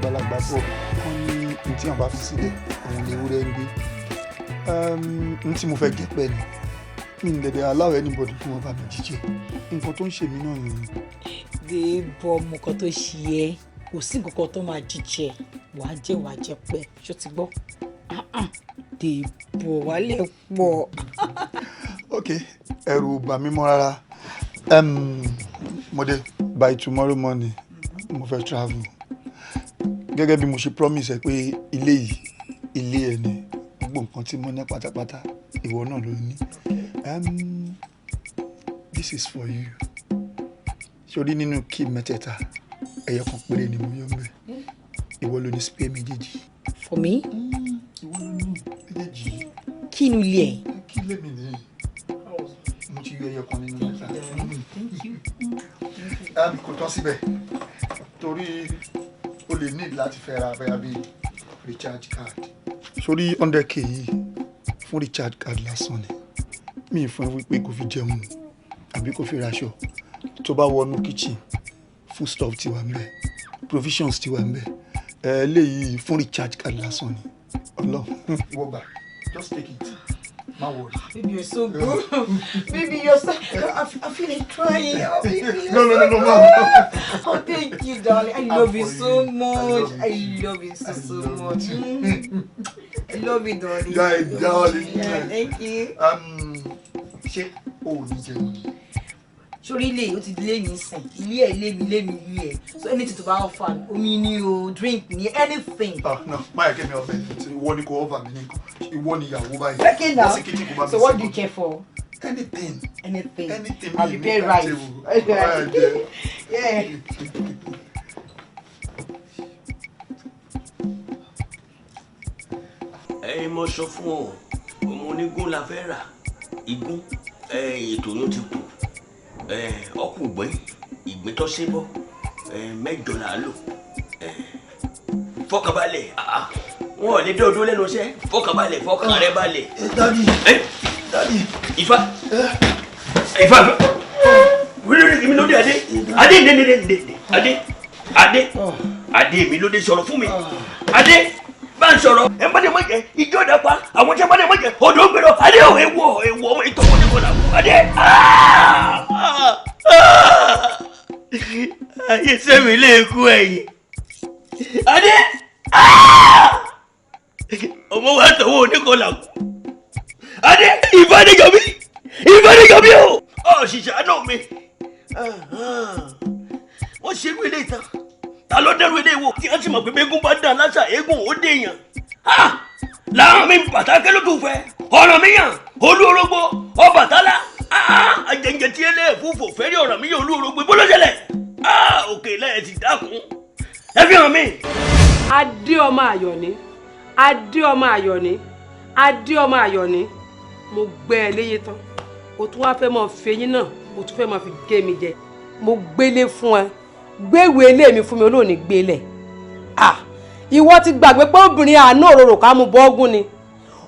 àgbàlagbà bọ̀ wọ́n ní ní tí wọ́n bá fi sílẹ̀ àwọn ni ewúrẹ́ ń gbé ní tí mo fẹ́ gé pẹ́ ni mi ní dẹ̀dẹ̀ aláwọ̀ anybody kí wọ́n bá mi jíjẹ nǹkan tó ń ṣe mí náà nìyẹn. Dèbò ọmọ kan tó ṣe ẹ́ kò sí nǹkan tó máa jíjẹ wàá jẹ pẹ́ ṣó ti gbọ́ Dèbò wálé pọ̀. ok ẹ̀rù bà mí mọ́ rárá mo dé by tomorrow morning mo fẹ́ travel gẹ́gẹ́ bí mo ṣe promise ẹ pé ilé yìí ilé ẹ ni gbogbo nǹkan tí mo ní pátápátá ìwọ náà ló ní this is for you sórí nínú kí mẹ́tẹ̀ẹ̀ta ẹyọ kan péré ni mo yọ ń bẹ ìwọ ló ní spare méjèèjì. for me. ìwọ ló ní méjèèjì. kí inú ilé ẹ. kí lè mi ní mo ti yọ ẹyọ kan nínú mẹ́ta. kò tán síbẹ̀ torí o lè ní láti fẹ́ ra abẹ́yà bíi recharge card. sórí 100k yìí fún recharge card lásán ni mi fún ẹ wípé kò fi jẹun àbí kò fi raṣọ tó bá wọnú kitchen food stuff ti wà ńbẹ̀ provisions ti wà ńbẹ̀ eléyìí fún recharge card lásán ni Ọlọ́run ìwọ gbà just take it má worry. Baby, you're so good. Baby, you're so. I feel like crying. Oh, baby, no. Oh, thank you, darling. I love you so much. I love you so much. I love you, darling. Yeah, darling. Yeah, thank you. Ṣé o ò ní jẹun? Sórí ilé yìí ó ti lé mi sìn. Ilé mi ilé ẹ̀. So anything to buy offer, omi ni o, drink ni, anything. No, máa kẹ́ mi ọ̀fẹ́. Ìwọ ni kò offer mi ní nǹkan. Ìwọ ni ìyàwó báyìí. Okay now. So what do you care for? Anything. I'll be very right. Yeah. Mo sọ fún ọ ọmọ onígun la fẹ́ rà igun ètò yóò ti kù ọkùnrin ìgbín tó ṣe bọ́ 8 là á lò fọkànbalẹ̀ wọn ò lè dé odó lẹ́nu iṣẹ́ fọkàn rẹ balẹ̀. Daddy. Ifá wíwí mi ló dé adé mi ló dé sọ̀rọ̀ fún mi adé bá ń sọ̀rọ̀ ẹ má dé mọ́ jẹ ìjọ dàpá àwọn tí ẹ má dé mọ́ jẹ odò gbèrò adé ò ewu ọmọ ìtọ́wọ́ ní kọ́lá adé ayé sẹ́mi lè kú ẹ̀yìn adé ọmọ wa tọwọ́ oníkọ́lá kú adé ìfàdéjọbí o ṣìṣà náà mi wọ́n ṣe irú ilé ìtàn ta ló dẹ́rù ilé ìwò kí wọ́n sì mọ̀ pé gbégún bá dà lásà eégún ó dèèyàn làwọn mi pàtàkì ló tún fẹ́ ọ̀ràn mi yàn olú orógbó Ọbàtálá àjẹjẹ tí ẹlẹ́ fúfò fẹ́rí ọ̀ràn mi yàn olú orógbó bó ló ṣẹlẹ̀ òkè lẹ́yìn ti dákun ẹ fi hàn mí. adé ọmọ Àyọ̀ní mo gbẹ ẹ léyé tán o tún wá fẹ́ mọ fẹyín náà o tún fẹ́ mọ fi gé mi jẹ mo gbélé fún ẹ gbéwèé ilé mi fún mi olóòní gbélé ìwọ ti gbàgbé pé obìnrin àánú òróró ká mú bọ́ọ̀gùn ni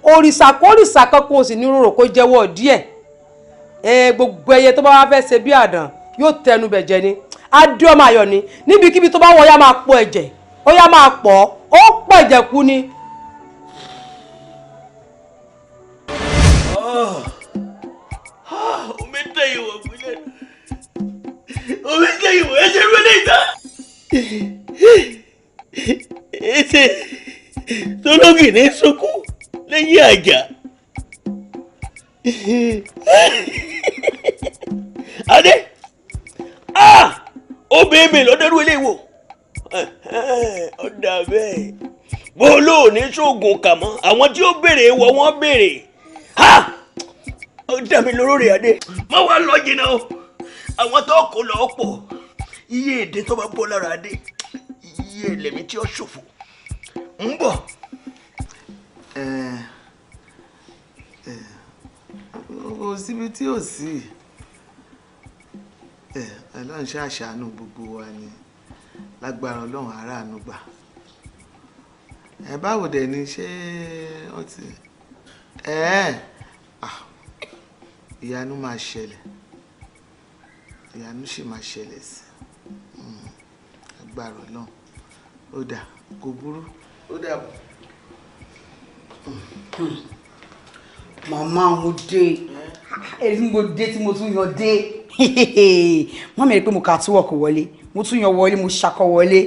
òrìṣà kórìṣà kankan ò sì ní rorò kó jẹ́wọ́ díẹ̀ gbogbo ẹyẹ tó bá wá fẹ́ ṣe bí àdán yóò tẹnu bẹ̀ jẹ ni adé ọmọ Àyọ̀ní níbikíbi tó bá wọ ya máa pọ̀ ẹ̀jẹ̀ ó yá máa pọ̀ ó pọ̀ ẹ̀jẹ̀ kú ni. omi tẹ ìwọ gbílẹ̀ omi tẹ ìwọ ẹsẹ̀ rú ẹlẹ́ ìta ẹsẹ̀ tọ́lọ́gì ní sunkún lẹ́yìn àjà adé obìnrin mi lọ́dọ́rú ilé ìwò ọ̀dà bẹ́ẹ̀ bó lóòní sóògùn kà mọ́ àwọn tí ó béèrè wọ wọ́n béèrè ó dá mi lóró rẹ̀ adé má wàá lọ jìnnà o àwọn tó kó lọ pọ̀ iye èdè tó bá bọ́ lára adé iye ẹlẹ́mí tí ó ṣòfò ń bọ̀. o síbi tí ò sí Ọlọ́run ṣe àṣàánú gbogbo wa ni lágbára Ọlọ́run aráàánú gbà báwo dẹ̀ ni ṣé ó ti ìyanu máa ṣẹlẹ̀ ìyanu sì máa ṣẹlẹ̀ sí agbára Ọlọ́run ó dà kò burú ó dà bọ̀. màmá mo dé èyí mo dé tí mo tún yan dé mọ́ mi rí pé mo kà túwọ̀ kò wọlé mo tún yan wọlé mo ṣakọ wọlé.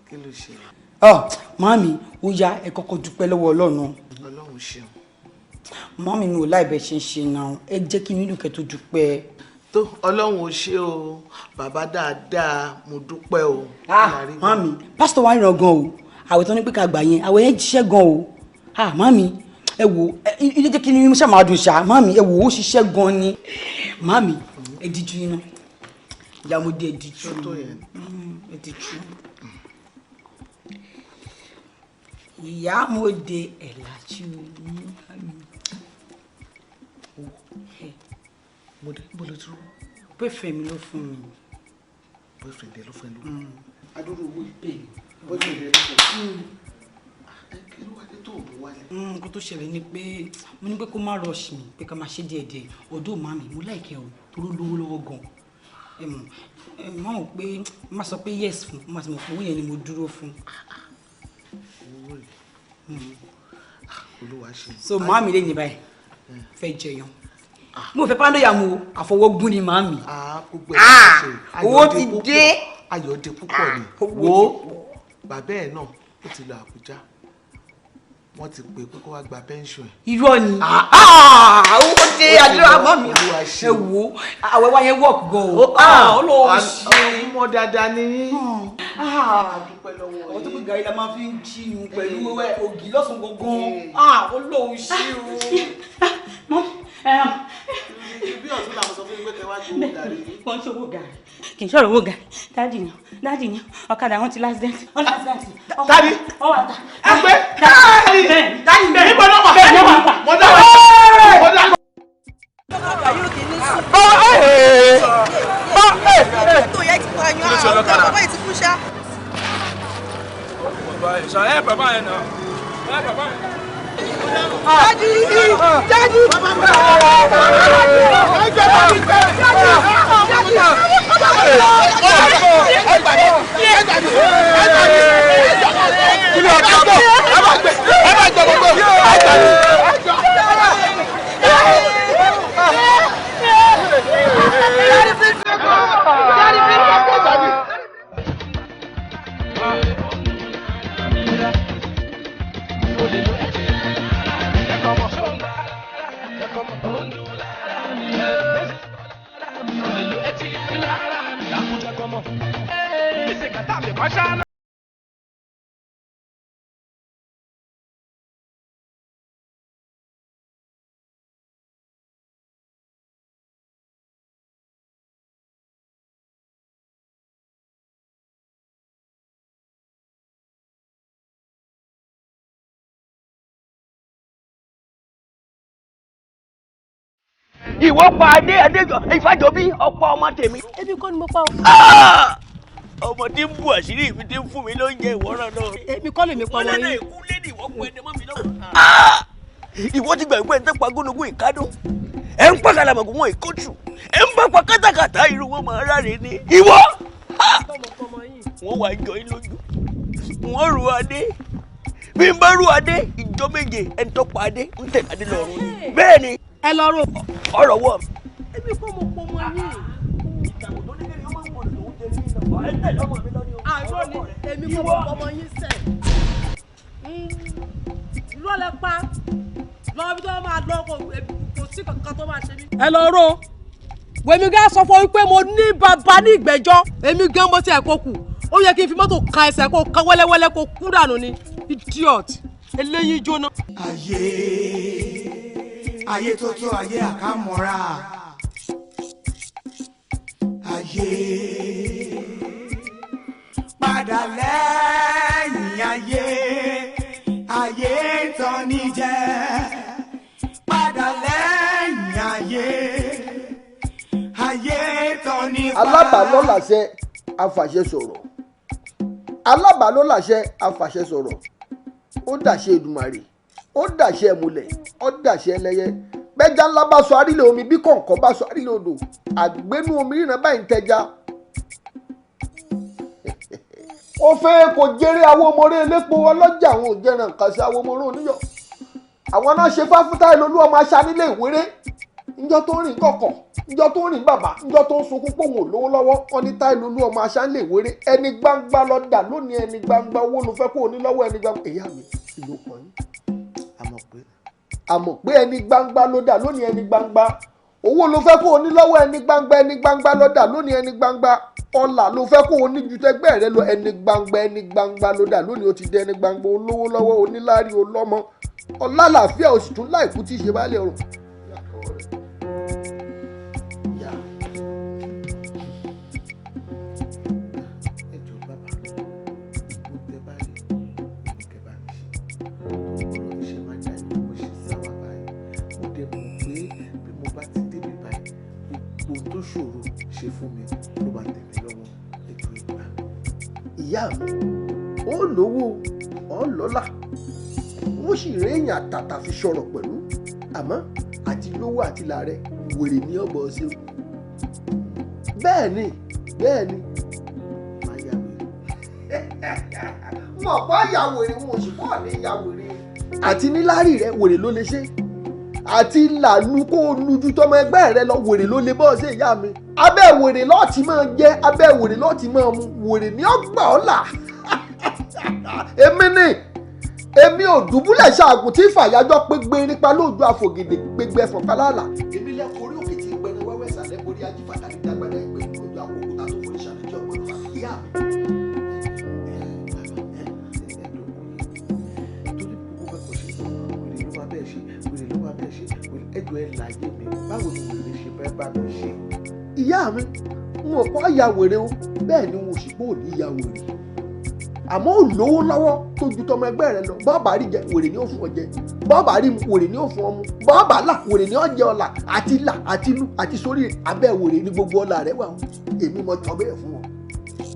kí ló ṣe. màmí ó yá ẹ kọ́kọ́ dúpẹ́ lọ́wọ́ Ọlọ́run. Ọlọ́run ṣeun. màmí mi ò láìbẹ̀ ṣe ń ṣe náà ẹ jẹ́ kí nílùú kẹ́ tó dúpẹ́. tó Ọlọ́run ò ṣe o bàbá dáadáa mo dúpẹ́ o. màmí pásítọ̀ wa ràn gan o àwẹ̀ tó ní pé ká gbà yẹn àwẹ̀ yẹn jíṣẹ́ gan o màmí ẹ wò ẹ jẹ́ kí ni mo ṣàmà dùn ṣá màmí ẹ wò ó ṣiṣẹ́ gan ni màmí ẹ díjú yín náà ìyá mo dé ẹ díjú ẹ díjú ìyá mo dé ẹ lájú mo dé bó ló dúró. boyfriend mi ló fún mi. boyfriend ẹ ló fún ẹ ló. adúrú owó ìpè mi. boyfriend ẹ ló fún ẹ. kí ló wá dé tó òun wálé. nǹkan tó ṣẹlẹ̀ ni pé mo ní pé kó má rush mi pé ká máa ṣe díẹ̀díẹ̀ ọ̀dọ̀ màmí mo láìkẹ́ o toró lówó lọ́wọ́ gan ẹ mọ̀ mọ̀ pé má sọ pé yes fún má sì mọ̀ pé owó yẹn ni mo dúró fún. owó yìí olúwa ṣe. so màmí lè ní báyìí fẹ́ jẹyàn mo fẹ́ pàdé yàmú àfọwọ́gún ni màmí. owó ti dé. ayọ̀ dé púpọ̀ ni wo bàbá ẹ̀ náà ó ti lọ Àbújá wọ́n ti pè pé kó wá gba pension ẹ̀. irọ́ ni owó dé àdúrà màmí ẹ wo àwẹ̀ wa yẹn work gan o Ọlọ́run ṣe ọmọ dáadáa ni yín. dúpẹ́ lọ́wọ́ àwọn tó pé gàrí la máa fi ń jí nu pẹ̀lú ògì lọ́sàn-án gangan Ọlọ́run ṣe o. bí ọ̀tún làwọn sọ fún mi pé kẹ́ wá gbowó gàrí. wọ́n ń ṣòwò gàrí kì í ṣọ̀rọ̀ owó gàrí dáàdì ni ọ̀kadà wọn ti l'accident. dáàdì ẹgbẹ́ dáàdì bẹ́ẹ̀ níbo ló wà mo dá wà mo dá wà. tó yẹ ti pa yan àwọn ọ̀gá bàbá yìí ti kú ṣá. bàbá yẹn náà bàbá yẹn. Daddy! Daddy! ìwọ pa adéjọ ìfàjọbí ọ̀pọ̀ ọmọ tèmi. ebi kọ́ ni mo pa o. ọmọ tí ń bu àṣírí mi tí ń fún mi lóúnjẹ ìwọ́ràn náà. èmi kọ́ lèmi pa ọmọ yín. wọ́n lẹ́nu ìkú lé ní ìwọ́ pọ̀ ẹ̀dẹ̀ mọ́ mi lọ́wọ́. ìwọ ti gbà pé ẹ̀ ń tẹ́pa gónogún ìkádùn ẹ̀ ń pàkàlà màgùn wọn ìkóṣù ẹ̀ ń bá pa kátàkátà irú wọn máa ráre ní. ìwọ wọn wà jọ yín lójú wọn rú adé bí n bá rú adé ìjọ méje ẹ̀ ń tọ́pa adé ń tẹ̀ adé lọ́rùn bẹ́ẹ̀ ni. ẹ lọ rò. ọ̀rọ̀ wọ. èmi kọ́ mo pọ̀ mọ́ yín. àìrọ́ ni èmi kọ́ mo pọ̀ mọ́ yín sẹ̀. lọ́lẹ̀ pa lọ́wọ́ bí tó máa lọ kò sí kankan tó máa ṣe mí. ẹ lọ rò wèmí gán sọ fún mi pé mo ní bàbá ní ìgbẹ́jọ́ èmi gán mo ti ẹ̀ kó kù ó yẹ kí n fi mọ́tò kan ẹsẹ̀ kó kan wẹ́lẹ́wẹ́lẹ́ kó kú dànù ni idiot eléyìí jóná. ayé tó tó ayé àkámọ́ra ayé padà lẹ́yìn ayé tán ní jẹ padà lẹ́yìn ayé tán ní pa. alábàálọ́ làṣẹ afàṣẹ sọ̀rọ̀ alábàálọ́ làṣẹ afàṣẹ sọ̀rọ̀ ó dàṣẹ Èdùmàrè ó dàṣẹ ẹ̀múlẹ̀ ó dàṣẹ ẹlẹ́yẹ bẹ́jà ńlá bá sọ àrílẹ̀ omi bí kọ̀ǹkọ̀ bá sọ àrílẹ̀ odò àgbénú omi ríran báyìí ń tẹja ó fẹ́ kò jèrè àwọn ọmọọrẹ elépo ọlọ́jà àwọn òjẹrán nǹkan sí àwọn ọmọọrẹ oníyọ̀ àwọn náà ṣe fáfútà ìlólú ọmọ aṣá nílé ìwéré níjọ́ tó ń rìn kọ̀kọ̀ níjọ́ tó ń rìn bàbá níjọ́ tó ń sunkún pòun ò lówó lọ́wọ́ wọn ní tá ìlólú ọmọ aṣá nílé ìwéré ẹni gbangba lọ́dà lónìí ẹni gbangba owó ló fẹ́ kó o ní lọ́wọ́ ẹni gbangba èyí àmì ìlú kan yín àmọ̀ pé ẹni gbangba lọ́dà lónìí ẹni gbangba owó ló fẹ́ kó o ní lọ́wọ́ ẹni gbangba lọ́dà lónìí ẹni gbangba ọlà ló fẹ́ kó o ní ju tẹgbẹ́ rẹ lọ ẹni gbangba lọ́dà lónìí ó ti dẹ ẹni gbangba olówó lọ́wọ́ oníláárí olọ́mọ ọlálàáfíà oṣù tún láìkú tí ì ṣe bá lè rùn. ṣòro ṣe fún mi ló bá tẹ̀mí lọ́wọ́ ètò ìgbà. ìyá mi ó lówó ó lọ́lá wọ́n sì réèyàn àtàtà fi sọ̀rọ̀ pẹ̀lú àmọ́ àti lówó àti làárẹ̀ wèrè ní ọ̀bọ̀ ṣe. bẹ́ẹ̀ ni máa yà wèrè. mọ̀ pé àyà wèrè wọn ò sì pọ̀ ní ìyá wèrè. àti níláárí rẹ wèrè ló lè ṣe àti làlú kó o nujú tọmọ ẹgbẹ́ rẹ lọ wèrè ló lè bọ́ ṣe ìyá mi abẹ́ wèrè lọ́ọ̀tì máa jẹ abẹ́ wèrè lọ́ọ̀tì máa mu wèrè ní ọgbà ọ̀la èmi ò dùbúlẹ̀ ṣaagùn tí fàyàjọ́ pé gbé nípa lóòjú àfògèdè gbégbé ẹ̀fọn falálà. èmi lẹ́kọ̀ọ́ orí òkè tí gbẹni wẹ́wẹ́ sàlẹ̀ borí ajífàtà ní dàgbàdà ìgbẹ́ lójú àkókòtà tó forí ṣàlẹ́jọ́ ọgbọ́n fà ìyá mi. ẹjọ́ ẹ láyé mi báwo ni wèrè ṣe fẹ́ bá mi ṣe. ìyá mi n ò kọ́ ya wèrè o bẹ́ẹ̀ ni n ò sì pò ní ya wèrè àmọ́ ò lówó lọ́wọ́ tó ju tọmọ ẹgbẹ́ rẹ lọ bọ́ọ̀bà rí jẹ wèrè ni ó fún ọ jẹ bọ́ọ̀bà rí wèrè ni ó fún ọ mu bọ́ọ̀bà là wèrè ni ó jẹ ọ̀la àti là àti lù àti sórí abẹ́ wèrè ni gbogbo ọ̀la rẹ wà o èmi mo tọ́ bẹ́ẹ̀ fún ọ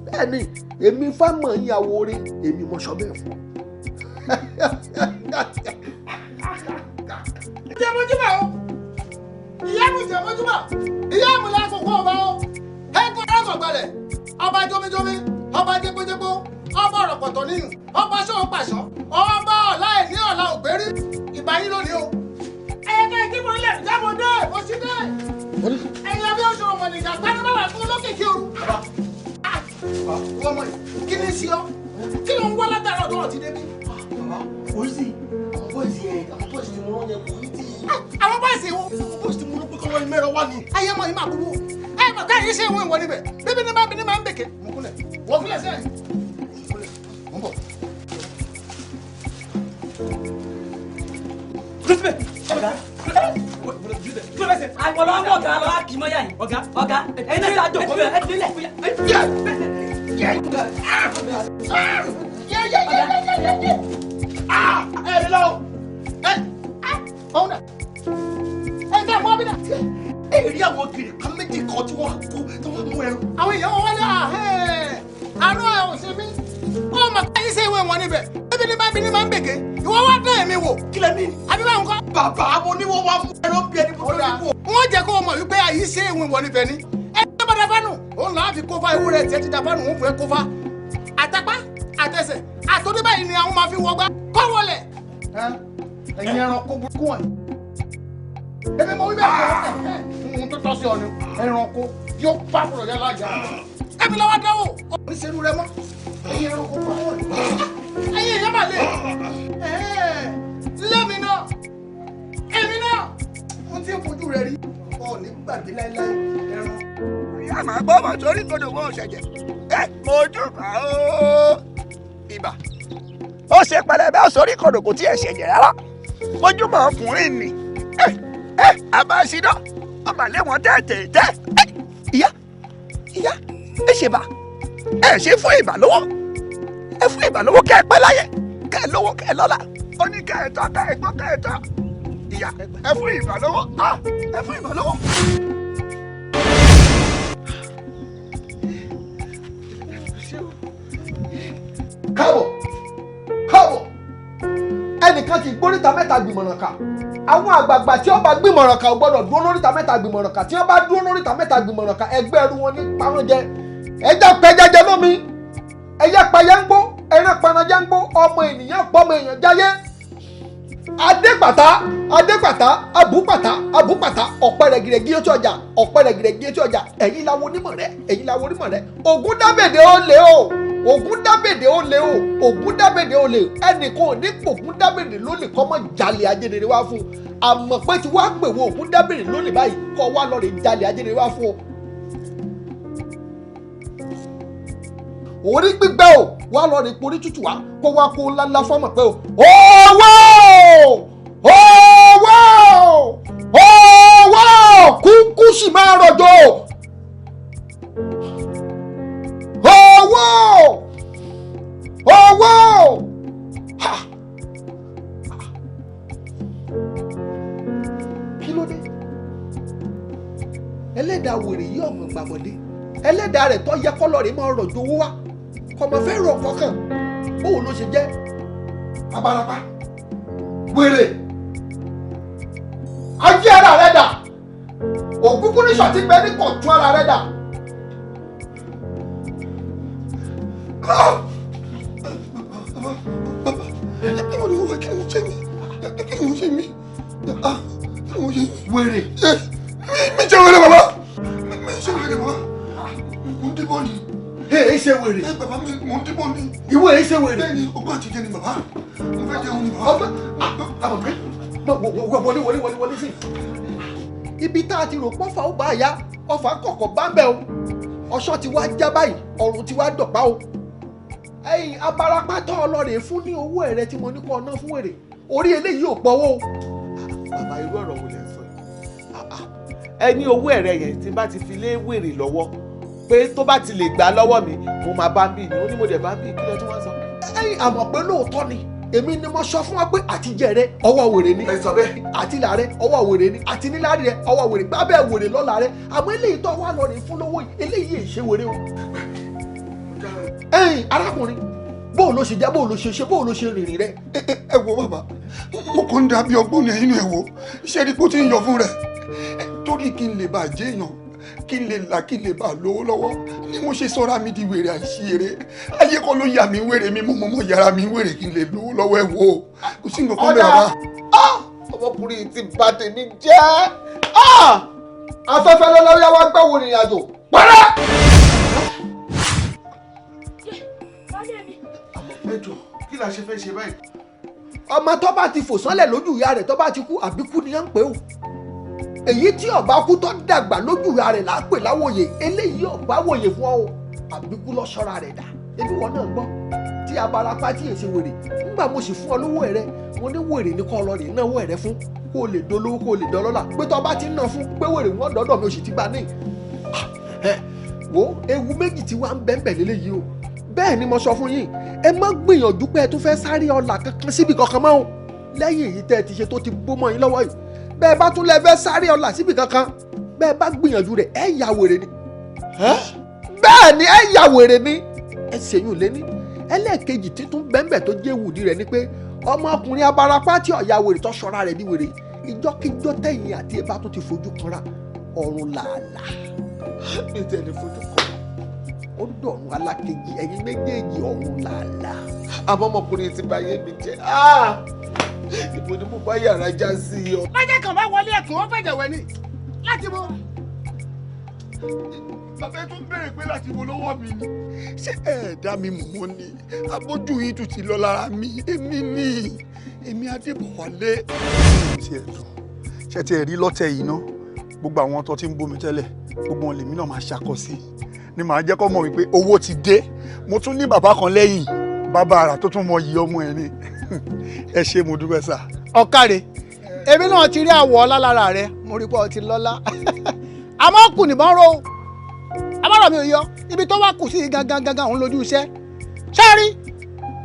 bẹ́ẹ̀ ni èmi fámọ̀ yín àwòrè èmi mo sọ bẹ́ẹ̀ fún ọ. jẹmọjúmọ o ìyá mi jẹmọjúmọ ìyá mi lásòkò ọba o ẹgbẹ ọlọsọgbalẹ ọba jomijomi ọba jẹgbọjẹgbọ ọba ọrọpọtọ nínú ọba sọọ pàṣọ ọba ọlá ẹni ọlá ògbérí ìbáyín lónìí o ẹyẹkẹ tí mo lẹ jábọdé mo sì dé ẹyin abẹ oṣù ọmọ nìjà sáré bá wà fún olókìkí ooru. ọmọ yìí kí ni sí ọ kí ló ń wá látara ọdún ọtí débi. oríṣi àwọn bọ́ọ̀sì tí mo rán yẹn kò ní tí. àwọn bọ́ọ̀sì wo bọ́ọ̀sì tí mo rán pé kọ́wọ́ ni mẹ́rọ wá ni. ayé ọmọ yìí máa kúrú ẹ mọ̀ káyọ̀ ṣe ìwọ̀n ìwọ níbẹ̀ bíbí ní máa ń bèké. mo kúnlẹ̀ wọ́n fúnlẹ̀ sẹ́yìn. mo ń bọ̀. Joseph ọ̀gá àgbọ̀lọ́ ọmọ ọ̀gá lọ á kì í mọ́ yá yìí ọ̀gá ẹni tí a jọ kọ́ bẹ́ẹ̀ ẹ ti lẹ̀. ẹ lọ ọ̀hún náà ẹ jẹ́ mọ́ bí náà. èrè àwọn gèrè kan méjì kan tí wọ́n kú tí wọ́n mú ẹrù. àwọn èèyàn wọn wọlé àánú ẹ ò ṣe mí ó mọ káyé ṣe ìwé wọn níbẹ̀ bíbí ní máa ń bèké ìwọ wá dán èmi wò. kí lẹ ní. àbí báwọn kọ́. bàbá mo ní wọ́n wá mú ẹrù bí ẹni bó lórí wò. wọ́n jẹ́ kó o mọ̀ wípé àyè ṣe ìwé wọn níbẹ̀ ni ẹ ní bàdà fánù òun làá fi kófá ewúrẹ́ tiẹ̀ ti dà fánù òun fẹ́ kófá àtàpá àtẹsẹ̀ àtòdé báyìí ni àwọn máa fi wọgbá kọ́ wọlé. ẹ̀yin ẹranko burúkú wọn. èmi mo wí bẹ́ẹ̀ n tó tọ́ sí ọ ni ẹranko yóò bá fúnra yà lájà. ẹ̀mí lọ́wọ́ dáwọ́ oníṣẹ́nu rẹ mọ́ ẹ̀yin ẹranko burúkú wọn. ẹ̀yin èèyàn máa lè lẹ́mi náà èmi náà mo ti ń fojú rẹ rí ọ ní gbàgbé láéláé ẹran. ìyá màá gbọ́ bọ̀ sórí gbọdọ̀ wọ́n ṣẹ̀jẹ̀ ẹ mojú bá ó ibà ó ṣe pẹlẹbẹ ó sórí kọdọ kò tí ẹ ṣẹ̀jẹ̀ rárá mojú bá ọkùnrin nì àbáṣidọ́ ọmọ àlẹ́ wọn tẹ́tẹ́tẹ́ ìyá ẹ ṣe bá ẹ ṣe fún ìbà lówó ẹ fún ìbà lówó kẹ́ ẹ pẹ́ láyé kẹ́ ẹ lówó kẹ́ ẹ lọ́lá ó ní kẹ́ ẹ tọ́ kẹ́ ẹ gbọ́ kẹ́ ẹ tọ́ ìyá ẹ fún ìbà lówó ẹ fún ìbà lówó. káàbọ̀ ẹnìkan kì í gbóríta mẹ́ta gbìmọ̀ràn kà àwọn àgbààgbà tí wọ́n bá gbìmọ̀ràn kà ò gbọ́dọ̀ dúró lóríta mẹ́ta gbìmọ̀ràn kà tí wọ́n bá dúró lóríta mẹ́ta gbìmọ̀ràn kà ẹgbẹ́ ẹrú wọn ní pàrọ̀ jẹ ẹja pẹjẹjẹ lómi ẹyẹ pẹyẹ ń gbó ẹran panajá ń gbó ọmọ ènìyàn pọmọ èèyàn jáyé adépàtà abúpàtà ọ̀pẹ rẹ̀ gírẹ́gí etí ọjà ẹ̀yin làwọn onímọ̀ rẹ̀ ògún dábèdè ó lé o ògún dábèdè ó lé ẹnìkan ò ní ògún dábèdè lólè kọ́ mọ́ jalè ajédèrè wá fún un àmọ́ pé tí wàá pè wọ ògún dábèdè lólè báyìí kọ́ wá lọ́ọ́ rè jalè ajédèrè wá fún ọ. orí gbígbẹ́ o wá lọ rí porí tútù wá kó wá kó ńláńlá fọ́mọ̀ pé o owó kúkú sì máa rọ̀jò owó kí ló dé ẹlẹ́dàá wèrè yìí ọmọ gbàmọ́dé ẹlẹ́dàá rẹ̀ tó yẹ kọ́lọ́ rẹ̀ máa rọ̀jò owó wá kọmọ fẹ́ rọ̀ kọ́kàn bóun ló ṣe jẹ́ abarapa wèrè ajé ara rẹ̀ dà ògúngún ní sọ̀tí bẹ́ẹ̀ ní kọ̀tún ara rẹ̀ dà. wèrè mi jẹ́ wèrè bàbá mi jẹ́ wèrè bàbá mo ń dìbò ni. Èyí ṣe wèrè. Ẹ bàbá mi mò ń dìbò ni. Ìwọ èyí ṣe wèrè. Bẹ́ẹ̀ni ogún àtijọ́ ni bàbá mo fẹ́ jẹun ni bàbá. Wọlé sí. Ibi tá a ti rò pọ́fà ó bá a yá ọfà kọ̀kọ̀ bá ń bẹ̀ o ọ̀ṣọ́ ti wá já báyìí ọ̀run ti wá dọ̀pá o. Ẹ̀yin abarapá tọ́ ọlọ́rẹ̀ fún ní owó ẹ̀rẹ́ tí mo ní kọ́ ọ̀nà fún wèrè orí eléyìí ò pọ̀wọ́ o. Bàbá irú ọ̀rọ̀ wo lẹ sọ yìí? Ẹni owó ẹ̀rẹ́ yẹn tí bá ti fi lé wèrè lọ́wọ́ pé tó bá ti lè gbà lọ́wọ́ mi mo máa bá ń bì ní ó ní mo dẹ̀ bá ń bì kílẹ̀ tí wọ́n sọ. Ẹ̀yin àmọ̀ pé lóòótọ́ ni èmi ni mo sọ fún wa pé àtijẹ́ rẹ ọwọ́ wèrè ni àtìlà rẹ ọwọ́ wèrè ni àtìníláàrí rẹ ọwọ́ wèrè gbábẹ́ wèrè lọ́la rẹ àmọ́ eléyìí tó wà lọ́rẹ̀ fún lówó yìí eléyìí èṣe wèrè o. Ẹ̀yin arákùnrin bóò ló ṣe jẹ́ bóò ló ṣe ṣe bóò ló ṣe rìnrìn rẹ. Ẹ wo bàbá mo kàn ń dàbí ọgbọ́n ní ẹ̀yìn ẹ̀ wò ṣé rí kó ti ń yọ fún rẹ̀ torí kí n lè bá jẹ́ èèyàn kí n lè là kí n lè bá lówó lọ́wọ́ ni mo ṣe sọ́ra mi di wèrè àìṣeré ayé kọ́ ló yà mí wèrè mi mo mọ̀ yàrá mi wèrè kí n lè lówó lọ́wọ́ ẹ̀ wò kò sí nǹkan kan bẹ́ẹ̀ bàbá. Ọmọkùnrin ti bà tèmi jẹ́ afẹ́fẹ́ lọ́lọ́rí àwa gbẹ́wò ìrìn àjò pẹ́rẹ́. Ẹjọ́ kí la ṣe fẹ́ ṣe báyìí? Ọmọ tó bá ti fò sánlẹ̀ lójú ìyá rẹ̀ tó bá ti kú àbíkú ni yẹn ń pè ó èyí tí ọba kú tó dàgbà lójú ìyá rẹ̀ là á pè láwòye eléyìí ọba wòye fún ọ o àbíkú lọ ṣọ́ra rẹ̀ dà ebi wọn náà gbọ́ tí abarapá tí èsì wèrè nígbà mo sì fún ọ lówó ẹ̀rẹ́ mo ní wèrè ní kọ́ ọ lọ rè náwó ẹ̀rẹ́ fún kó o lè dolówó kó o lè dọlọ́lá pé tó bá ti ń ná fún pé wèrè wọn dọ́dọ̀ mi ò sì ti bá ní. wo ewu méjì tí wàá ń bẹ́ẹ̀ lélẹ́yìí o bẹ́ẹ̀ ni mo sọ fún yín ẹ má gbìyànjú pé ẹ tún fẹ́ sáré ọ̀la kankan síbi kankan mọ́ o lẹ́yìn èyí tẹ́ ẹ ti ṣe tó ti bó mọ́ yín lọ́wọ́ yìí bẹ́ẹ̀ bá tún lẹ fẹ́ sáré ọ̀la síbi kankan bẹ́ẹ̀ bá gbìyànjú rẹ̀ ẹ ya wèrè ni bẹ́ẹ̀ ni ẹ ya wèrè ni ẹ ṣèyún lé ní ẹlẹ́ẹ̀kejì títún bẹ́ẹ̀ tó jẹ́ wùdí rẹ̀ ni pé ọmọkùnrin abarapá tí ọ̀ya wèrè tó ṣọ́ra rẹ̀ ní wèrè ìjọ́kíjọ́ tẹ̀yìn àti ẹ bá tún ti fojú kanra ọ̀run làálà ní tẹ̀lé fojú kan ó dọ̀run alákejì ẹ̀yin méjèèjì ọ̀run làálà àmọ́ ọmọkùnrin ti bá yé mi jẹ́ ìbò ni mo bá yàrá já sí ọ. lọ́jọ́ kan bá wọlé ẹ̀kún ó fẹ̀jẹ̀ wẹ̀ ni láti mọ. bàbá tún béèrè pé láti wo lọ́wọ́ mi ni ṣé ẹ̀ẹ́dá mi mọ̀ mọ́ ni abójú yìí tún ti lọ lára mi èmi Adébọ̀wálé. ṣé ti ẹ̀ rí lọ́tẹ̀ yìí ná gbogbo àwọn tó ti ń bómi tẹ́lẹ̀ gbogbo wọn lèmi náà máa ṣàkọsí ni màá jẹ́ kó mọ̀ wípé owó ti dé mo tún ní bàbá kan lẹ́yìn bàbá àrà tó tún mọ iye ọmọ ẹ̀ ni ẹ ṣé mo dúpẹ́ sà. ọ̀kàrẹ̀ èmi náà ti rí àwọ̀ ọlá lára rẹ mo rí pé ọ ti lọ́lá àmọ́ kù nìbọn ro àbọ̀rọ̀ mi ò yọ ibi tó wá kù sí gangan òun lójú iṣẹ́ sọ́ọ́rí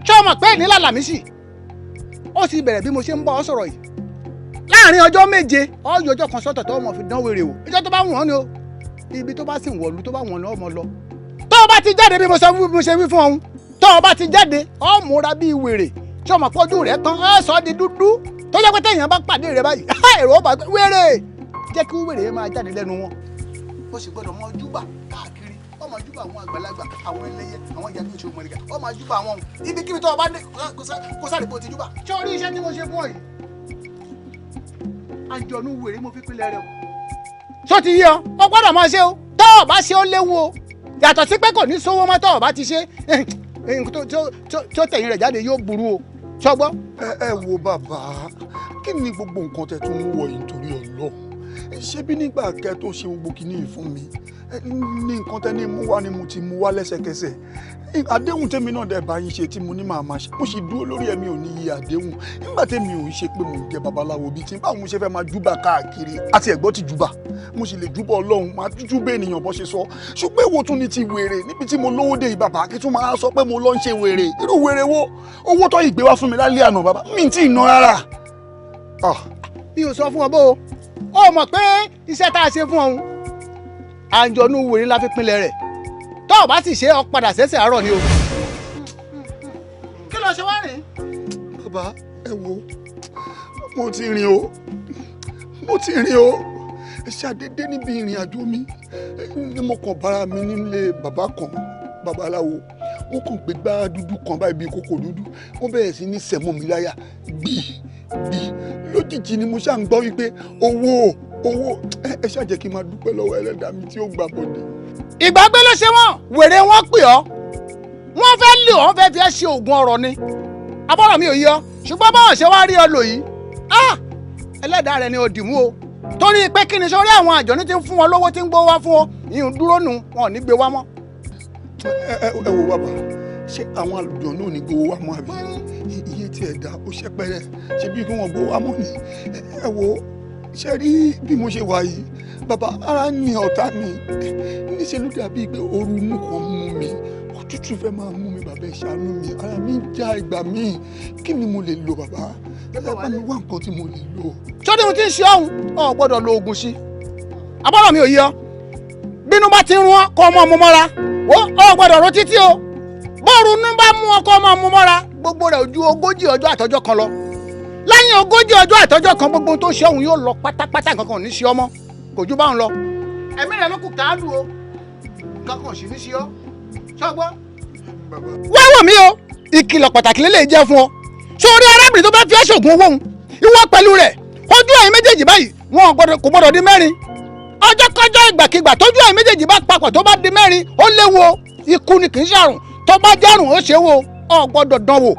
ṣé o mọ̀ pé ní lálàmísì ó sì bẹ̀rẹ̀ bí mo ṣe ń bọ́ ọ sọ̀rọ̀ yìí láàrin ọjọ́ 7 ọjọ́ kan sọ́tọ̀ tó mọ̀ fi dán wèrè wò ìjọ tó bá wù ọ́ ni o ibi tó bá sì wọ̀lú tó bá wọ̀n ni ọmọ lọ tó o bá ti jáde bí mo ṣe wí fún ọ̀hún tó o bá ti jáde ọ múra bíi wèrè tí ọmọ pọ́jú rẹ̀ tán ẹ sọ di dúdú tó jẹ́ pé téèyàn bá pàdé rẹ̀ báyìí èrò ọba wèrè jẹ́ kí wèrè máa jáde lẹ́nu wọn. ó sì gbọ́dọ̀ mọ júbà káàkiri ọmọ máa júbà àwọn àgbàlagbà àwọn ẹlẹ́yẹ àwọn ìyá tó ṣe òmùẹ̀ríkà ó máa júbà àwọn ibikíbi tó o bá dé kó sáré bó ti júbà. ṣé o rí iṣẹ́ tí mo ṣe fún ọ yìí àjọ̀nú wèrè mo fi pinlẹ̀ rẹ o. ṣó ti yí ọ o gbọ́dọ̀ máa ṣe o tó o bá ṣe ó léwu o yàtọ̀ sí pé kò ní sówó mọ́ tó o bá ti ṣe tó tẹ̀yìn rẹ̀ jáde yóò burú o ṣọgbọ́. ẹ wo bàbá kí ni gbogbo nǹkan tẹ tún mú wọ yìí nítorí Ọlọ́run ṣebí nígbà kẹ tó ṣe gbogbo kìíní yìí fún mi ní nǹkan tẹ ní mú wá ni mo ti mú wá lẹ́sẹ̀kẹsẹ̀ àdéhùn tèmi náà dẹ̀ bá yín ṣe tí mo ní màá máa ṣe mo sì dúró lórí ẹ̀mí ò ní yí àdéhùn nígbà tèmi ò ń ṣe pé mo ń jẹ babaláwo bíi tí báwo mo ṣe fẹ́ máa júbà káàkiri àti ẹ̀gbọ́n ti júbà mo sì lè júbà Ọlọ́run máa júbà ènìyàn bó ṣe sọ ṣùgbọ́n èwo tún ni ti wèrè níbi tí mo lówó dé ìbàbà kí tún máa sọ pé mo lọ ń ṣe wèrè irú wèrè wo owó tó ìgbé wá fún mi lálẹ́ àná bàbá mi tí ì ná rárá. mi ò sọ fún ọ bó o mọ̀ pé iṣẹ́ tá a ṣe fún ọ̀hún àjọ̀nú wèrè la fi pinlẹ̀ rẹ̀ tó o bá sì ṣe ọ padà sẹ́sẹ̀ àárọ̀ ni o. kí ló ṣe wá rìn. bàbá ẹ wo mo ti rìn o ṣàdédé níbi ìrìn àjò mi ni mo kàn bára mi nílé bàbá kan babaláwo wọn kàn gbé gbá dúdú kan báyìí bíi kòkò dúdú wọn bẹ̀rẹ̀ sí ní sẹ̀mọ́ mi láyà gbì lójijì ni mo ṣáà ń gbọ́ wípé owó ẹ ṣáà jẹ́ kí n máa dúpẹ́ lọ́wọ́ ẹlẹ́dàá mi tí ó gbà bọ̀dé. ìgbàgbé ló ṣe wọ́n wèrè wọn pè ọ́ wọ́n fẹ́ lé ọ́ fẹ́ fi ẹ́ ṣe oògùn ọ̀rọ̀ ni abọ́rọ̀ mi ò yọ ṣùgbọ́n báwọn ṣe wá rí ọ lò yìí ẹlẹ́dàá rẹ ni ò dìmú o torí pé kí ni sórí àwọn àjọ̀ní ti ń fún wọn lówó tí ń gbówó wá fún ọ ìhùn dúró nù wọn ò ní gbé wá mọ́. ẹ wo bàbá ṣé àwọn àlùjọ náà ní gbówó wá mọ́ àbí iye tí ẹ dá ó ṣẹpẹrẹ ṣe bí kí wọn gbówó wá mọ́ ni ẹ wo ṣe rí bí mo ṣe wà yìí bàbá ara ní ọ̀tá mi níṣẹ́ ló dàbí pé ooru inú kan mú mi òtútù fẹ́ máa mú mi bàbá ẹ ṣàánú mi ara mi ń já ìgbà míì kí ni mo lè lò bàbá ẹ bá mi wá nǹkan tí mo lè lò. sọ́dún mo ti ń ṣe ọ̀hún ọ̀ gbọ́dọ̀ lo oògùn sí abọ́rọ̀ mi ò yọ bínú bá ti ń rún ọ kọ́ ọmọ mu mọ́ra ọ̀ gbọ́dọ̀ ro títí o bóòrù inú bá mú ọ kọ́ ọmọ mu mọ́ra gbogbo rẹ̀ ojú 40 ọjọ́ àtọjọ́ kan lọ lẹ́yìn 40 ọjọ́ àtọjọ́ kan gbogbo tó ṣe ọ̀hún yóò lọ pátápátá nǹkan kan ò ní ṣe ọmọ kò ju báwọn lọ ẹ̀mí rẹ̀ ló kù káàdù o nǹkan kan ò sì ní ṣe ọ ṣọgbọ́n. wá wò mí o ìkìlọ̀ pàtàkì lélẹ̀ jẹ́ fún ọ sórí arábìnrin tó bá fi ẹ̀ṣọ̀gùn owó òun ìwọ pẹ̀lú rẹ̀ ojú ẹ̀yin méjèèjì báyìí wọn kò gbọ́dọ̀ di mẹ́rin ọjọ́ kọjọ́ ìgbàkigbà tójú ẹ̀yin méjèèjì bá papọ̀ tó bá di mẹ́rin ó léwu o ikú ni kì í ṣàrùn tó bá járùn ó ṣe wo ọ gbọ́dọ̀ dán wò.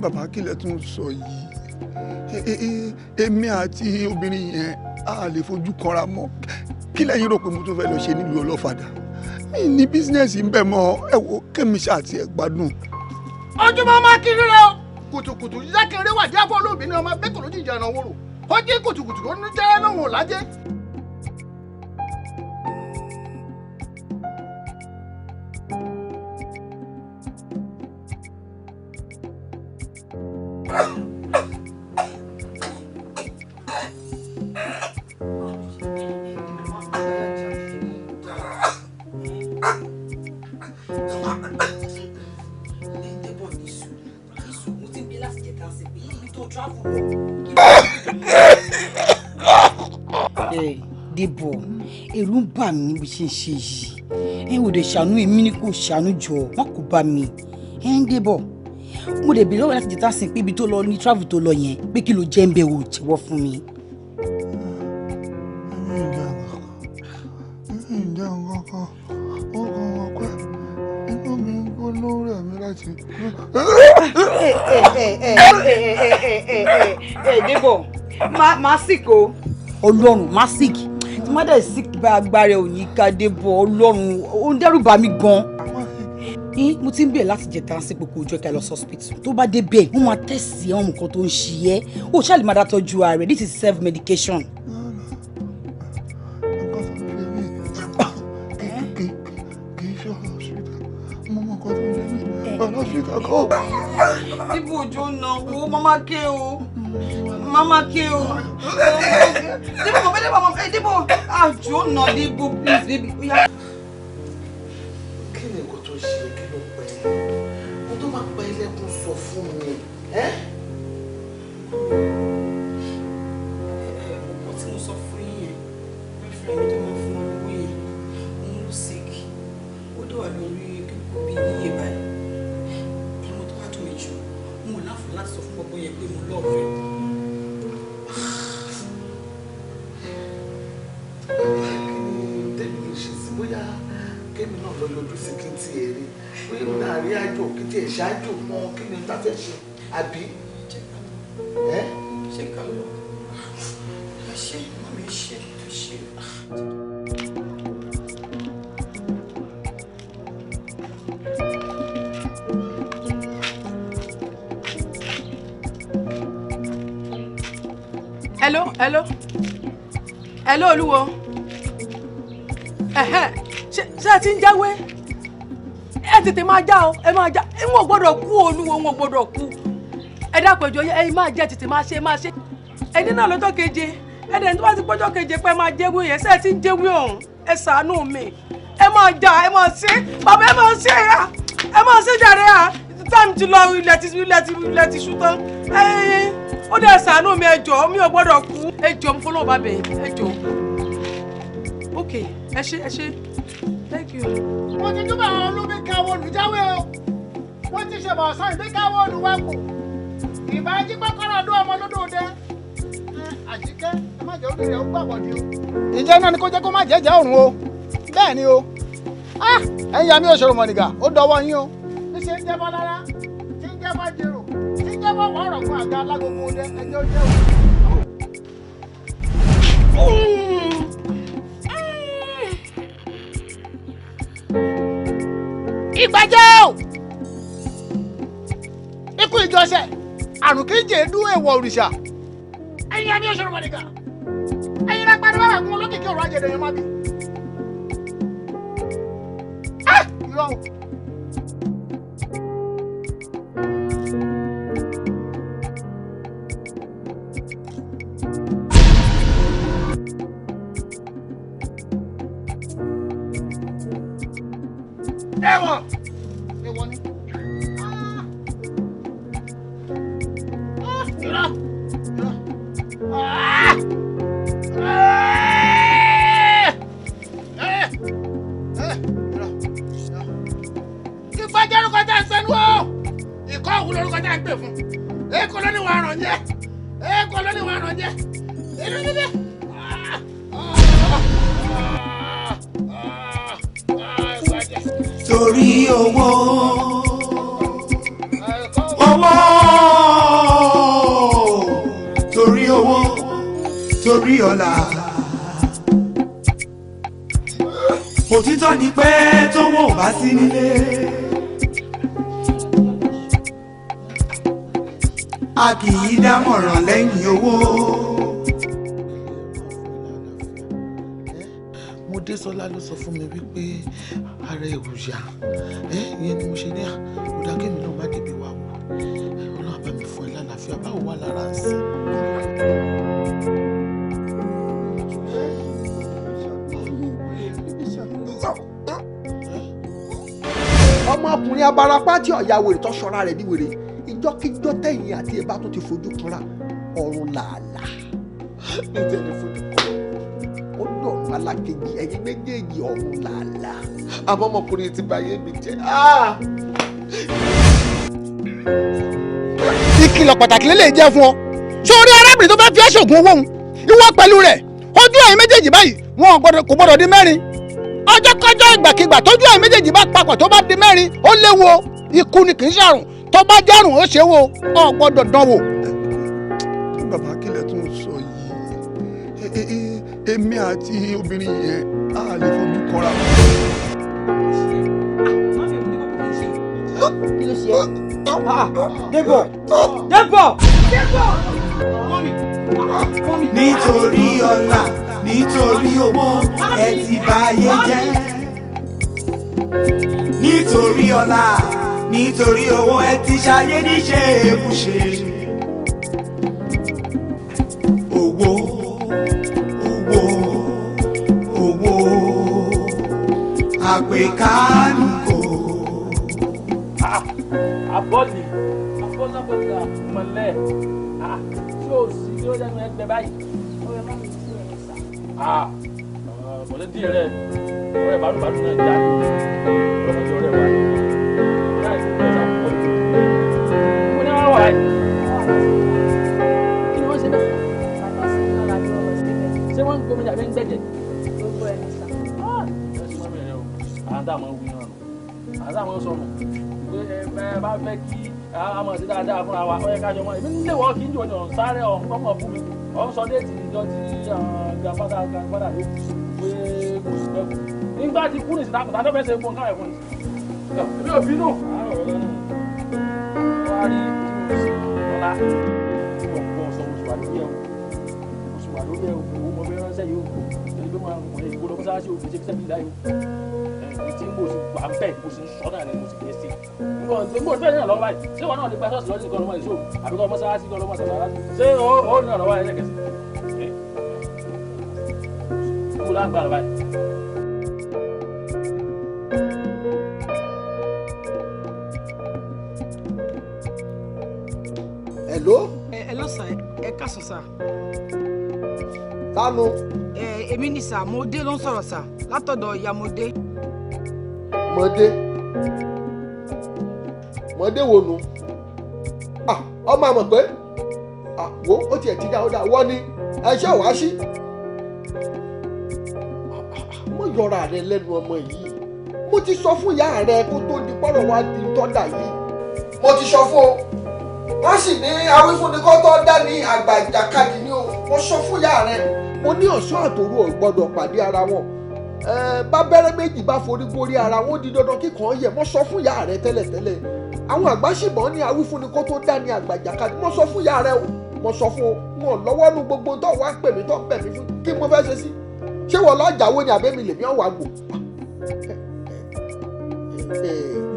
bàbá kílẹ̀ tún sọ yìí èmi àti obìnrin yẹn a lè fojú kanra mọ́ kí lẹ́yìn rò pé mo tún fẹ́ lọ ṣe nílùú ọlọ́fadà mi ní bísínẹ́sì ń bẹ̀ mọ́ ẹ wo kémi ṣáàtì ẹ̀ gbádùn. ojúmọ́ máa kiri rẹ o kùtùkùtù jákèrè wà díẹ̀ fún olóògbé ọmọ bẹ́ẹ̀ ló jìjà ẹ̀ràn wòrò ó jẹ́ kùtùkùtù ló ní jẹ́ lóhùn ọ̀làjẹ́. Débọ̀ ẹ̀rù ń bà mí bí ṣe ń ṣe yìí ẹ ò dé ṣàánú èmi ni kò ṣàánú jọ wọn kò bá mi ẹ ń Débọ̀ mo dẹ̀ bèrè lọ́wọ́ láti jẹ́ta sí pé ibi tó lọ ní travel tó lọ yẹn pé kí ló jẹ́ ń bẹ̀ wò jẹ́wọ́ fún mi. Débọ̀ máa sick o Ọlọ́run máa sick tí má dẹ̀ sick bá agbára ò ní ká Débọ̀ Ọlọ́run ó ń dẹ́rù bà mí gan. Mo ti ń bẹ̀rẹ̀ láti jẹ tán sí pé kò jọ ká lọ hospital tó bá dé bẹ́ẹ̀ wọ́n máa tẹ̀sí àwọn nǹkan tó ń ṣe ẹ́ ó ṣáà lè máa dá tọ́jú ara rẹ̀ this is self medication. Ibu òjò náà wo mama ké o Débọ̀ àjò náà Débọ̀ please baby. Kí ni nǹkan tó ṣe kí ló pẹ́ mo tó máa pa ilẹ̀kùn sọ fún mi ọkọ tí mo sọ fún yín yẹn boyfriend tó máa fún ọ lówó yẹn òun ló sick. ẹ̀ pé mo lọ́ọ̀fẹ́. tẹ́lẹ̀ ṣe sí bóyá kémi náà lọ lójú sí kí n ti èrè bóyá mo náà rí àjò kí n tiẹ̀ ṣáájú mọ́ kí ni bá fẹ́ ṣe àbí. ṣé ká lọ ṣe mọ́mí ṣe ṣe. hello olúwo ṣé ẹ ti ń jáwé ẹ tètè máa já o ẹ máa já ẹ wọn gbọ́dọ̀ kú olúwo wọn gbọ́dọ̀ kú ẹ dápẹjọ ẹ máa jẹ tètè máa ṣe ẹni náà lọ́jọ́ keje ẹni tó bá ti pọ́jọ́ keje pé ẹ máa jẹ́wé yẹn ṣé ẹ ti ń jẹ́wé ọ̀hún ẹ ṣàánú mi ẹ máa já ẹ máa ṣe bàbá ẹ máa ṣe ẹ máa ṣe jàre táìmù ti lọ ilẹ̀ ti ṣú tán ó dẹ̀ ṣàánú mi ẹ jọ̀ọ́ mi ò gbọ́dọ̀ kú ẹ jọ̀ọ́ mo fọlọ́ bàbẹ̀ ẹ jọ̀ọ́ ok ẹ ṣé thank you. wọ́n ti túbọ̀ àwọn olómi káwọ́ olùjáwé o wọ́n ti ṣe bọ̀ọ̀sán ìdí káwọ́ olùwẹ́kù ìbá jí pẹ́kọ́rọ́ ọdún ọmọ lọ́dún òde àjíkẹ́ ẹ má jẹ́ orí rẹ̀ ó gbàgbọ́ ni o. ìjẹ́ náà ni kó jẹ́ kó má jẹ́jẹ́ òrùn o bẹ́ẹ̀ ni o ẹ̀yin ya mi ò ṣòro mọ̀nìgà ó dọwọ́ yín o bí ṣe ń jẹ́bọ́ lára tí ń jẹ́bọ́ jèrò tí ń jẹ́bọ́ wọ́ọ̀rọ̀ fún àga alágogo òde ẹjẹ́ ó jẹ́ ìgbàjẹ́ o ikú ìjọsẹ̀ àrùn kéje dún èèwọ̀ òrìṣà ẹ̀yin àmì òṣèré mọ̀nìkà ẹ̀yin lápá ní bàbá fún olókìkí ọ̀rọ̀ ajẹ̀dẹ̀ yẹn má bí. irọ́ o. ẹ̀wọ̀n ẹ̀wọ̀n ni. irọ́ ìgbàjẹ́ orúkọ tá à ń sẹ́nu o ìkọ́ òwú lórúkọ tá à ń pè fún èkó ló ní wàá ràn jẹ́ èkó ló ní wàá ràn jẹ́ torí owó torí owó torí ọlá òtítọ́ ni pé tówó ò bá sí nílé a kì í dámọ̀ràn lẹ́yìn owó. Désọlá ló sọ fún mi wípé ara ẹ̀rù yá ìyẹn ni mo ṣe ní àkódà kémi náà má débi wá wò Ọlọ́run bá mi fún ẹ lálàáfíà báwo wà lára ń sìn. ọmọkùnrin abarapá tí ọ̀ya wèrè tó ṣọ́ra rẹ̀ ní wèrè ìjọ́kíjọ́ tẹ̀yìn àti ẹ̀ bá tó ti fojú kanra ọ̀run làálàá ní tẹ̀lé fojú kan ó dọ̀rùn alákejì ẹ̀yin méjèèjì ọ̀run làálàá àmọ́ ọmọkùnrin ti bà ayé mi jẹ́. ìkìlọ̀ pàtàkì lè jẹ́ fún ọ sórí arábìnrin tó fẹ́ fi ẹ́ ṣògùn owó òun ìwọ pẹ̀lú rẹ̀ ojú ẹ̀yin méjèèjì báyìí wọn kò gbọ́dọ̀ di mẹ́rin ọjọ́kọ́jọ́ ìgbàkigbà tójú ẹ̀yin méjèèjì bá papọ̀ tó bá di mẹ́rin ó léwu o ikú ni kì í ṣàrùn tó bá járùn ó ṣe wo ọ gbọ́dọ̀ dán wò. bàbá kílẹ̀ tún sọ yìí èmi àti obìnrin yẹn á lè fojú kanra. kí ló ṣe Débọ̀ Débọ̀ nítorí ọlá nítorí owó ẹ ti bà ayé jẹ́ nítorí ọlá nítorí owó ẹ ti ṣayé níṣe èkúṣe owó owó owó àpèkánukò. abọ́dì abọ́dàbọ́dà mọ̀lẹ́ tí o sì tí ó dẹnu ẹgbẹ́ báyìí. ọ̀rẹ́ má mi sí ẹ̀ sá. mọ̀lẹ́ díẹ̀ rẹ̀ ọ̀rẹ́ bàdúbàdú náà já ní ọ̀rẹ́ ọ̀rẹ́ wa láì fún ọ̀rẹ́ sàkóso. mo ní wọ́n wà yìí. sọnù pé ẹ bá fẹ́ kí a mọ̀ sí dáadáa fúnra wa ó yẹ ká jọ mọ́ èmi nílé wọ́n kì í jọ yàn sáré ọ̀hún ọmọ fún mi ọ̀hún sọ déètì ìjọ ti grandfather ló kù pé kò sí pẹ́ kù nígbà tí kú nìsí dákùtà tó fẹ́ ṣe fún káyọ̀ fún mi. èmi ò bínú wá rí ọ̀la ọ̀pọ̀ ọ̀sán oṣù wà lórí ẹ̀ owó mọ̀ bẹ́ẹ̀ ránṣẹ́ yìí ó ẹni pé máa wọ̀nyí ìgbóná mọ́sáàsì òfin ṣe kí sẹ́mi láyò èyí tí mo sì wà ń bẹ̀ mo sì ń sọ náà ni mo sì fẹ́ sí i mo fẹ́ náà lọ́wọ́ báyìí ṣé wọn náà lè gba ṣọ́ọ̀ṣì lọ́dún nìkan lọ́wọ́ ìṣó àbí kọ́ mọ́sáàsì kan lọ́wọ́ sọ̀rọ̀ ṣé ó ní ọ̀rọ̀ wáyé lẹ́kẹ̀sì kó lágbára báyìí. Hello. Hello sir, ẹ káàsán sir. Tanu. Èmi ni sir, Mọ́dé ló ń sọ̀rọ̀ sir, látọ̀dọ̀ ìyá Mọ́dé. Mọ́dé wo nu? Ọmọ àmọ̀ pé wo ó tiẹ̀ ti dá ó dá wọ́n ní ẹṣẹ́ wàá sí. Mo yọra rẹ lẹ́nu ọmọ yìí. Mo ti sọ fún ìyá rẹ kó tó di pọ́rọ̀ wá di tọ́dà yìí. Mo ti sọ fún o. Wọ́n sì ní awífúnni kó tó dá ní àgbà ìjàkadì ní o. Mo sọ fún ìyá rẹ. Mo ní ọ̀ṣọ́ àtòru ò gbọ́dọ̀ pàdé ara wọn. Bábẹ́rẹ́ méjì bá forí gbórí ara wọn ó di dandan kíkan yẹ. Mo sọ fún ìyá rẹ tẹ́lẹ̀tẹ́lẹ̀. Àwọn àgbà ṣìbọn ní awífúnni kó tó dá ní àgbà ìjàkadì. Mo sọ fún ìyá rẹ o. Mo sọ fún o. Wọn lọ́wọ́ nu gbogbo tó wá pè mí tó ń bẹ̀ mí fún. Kí mo fẹ́ ṣe sí? Ṣé wọ́n lọ jàwó ni àbẹ́mi lèmi ọ̀wà gbò?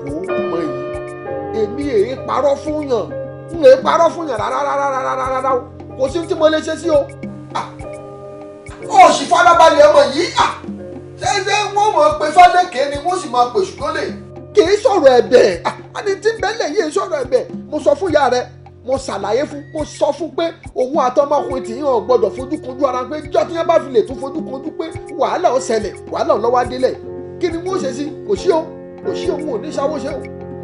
Wo mọ yìí. Èmi èé parọ́ fún yàn. N lè parọ́ fún yàn rárá o. Kò sí tí mo lè ṣe sí o. Ó sì farabalẹ̀ ọmọ yìí. Ṣé wọ́n mọ̀ pé fálẹ́kẹ́ ni wọ́n sì máa pè ṣùgbọ́n lè. Kì í sọ̀rọ̀ ẹ̀bẹ̀. Àní tí bẹ́lẹ̀ yìí sọ̀rọ̀ ẹ̀bẹ̀. Mo sọ fún ìyá rẹ̀. Mo ṣàlàyé fún. Mo sọ fún pé òun àtọmọkùnrin tí yàn gbọ́dọ̀ fojú kojú ara pé jọ́ tí yẹn bá fi lè tún fojú kojú pé wàhálà ó ṣẹlẹ̀ wàhálà lọ́wọ́ adélẹ̀. Kí ni wọ́n ṣe sí? Kò sí o. Kò sí òun ò ní ṣáwó ṣe o.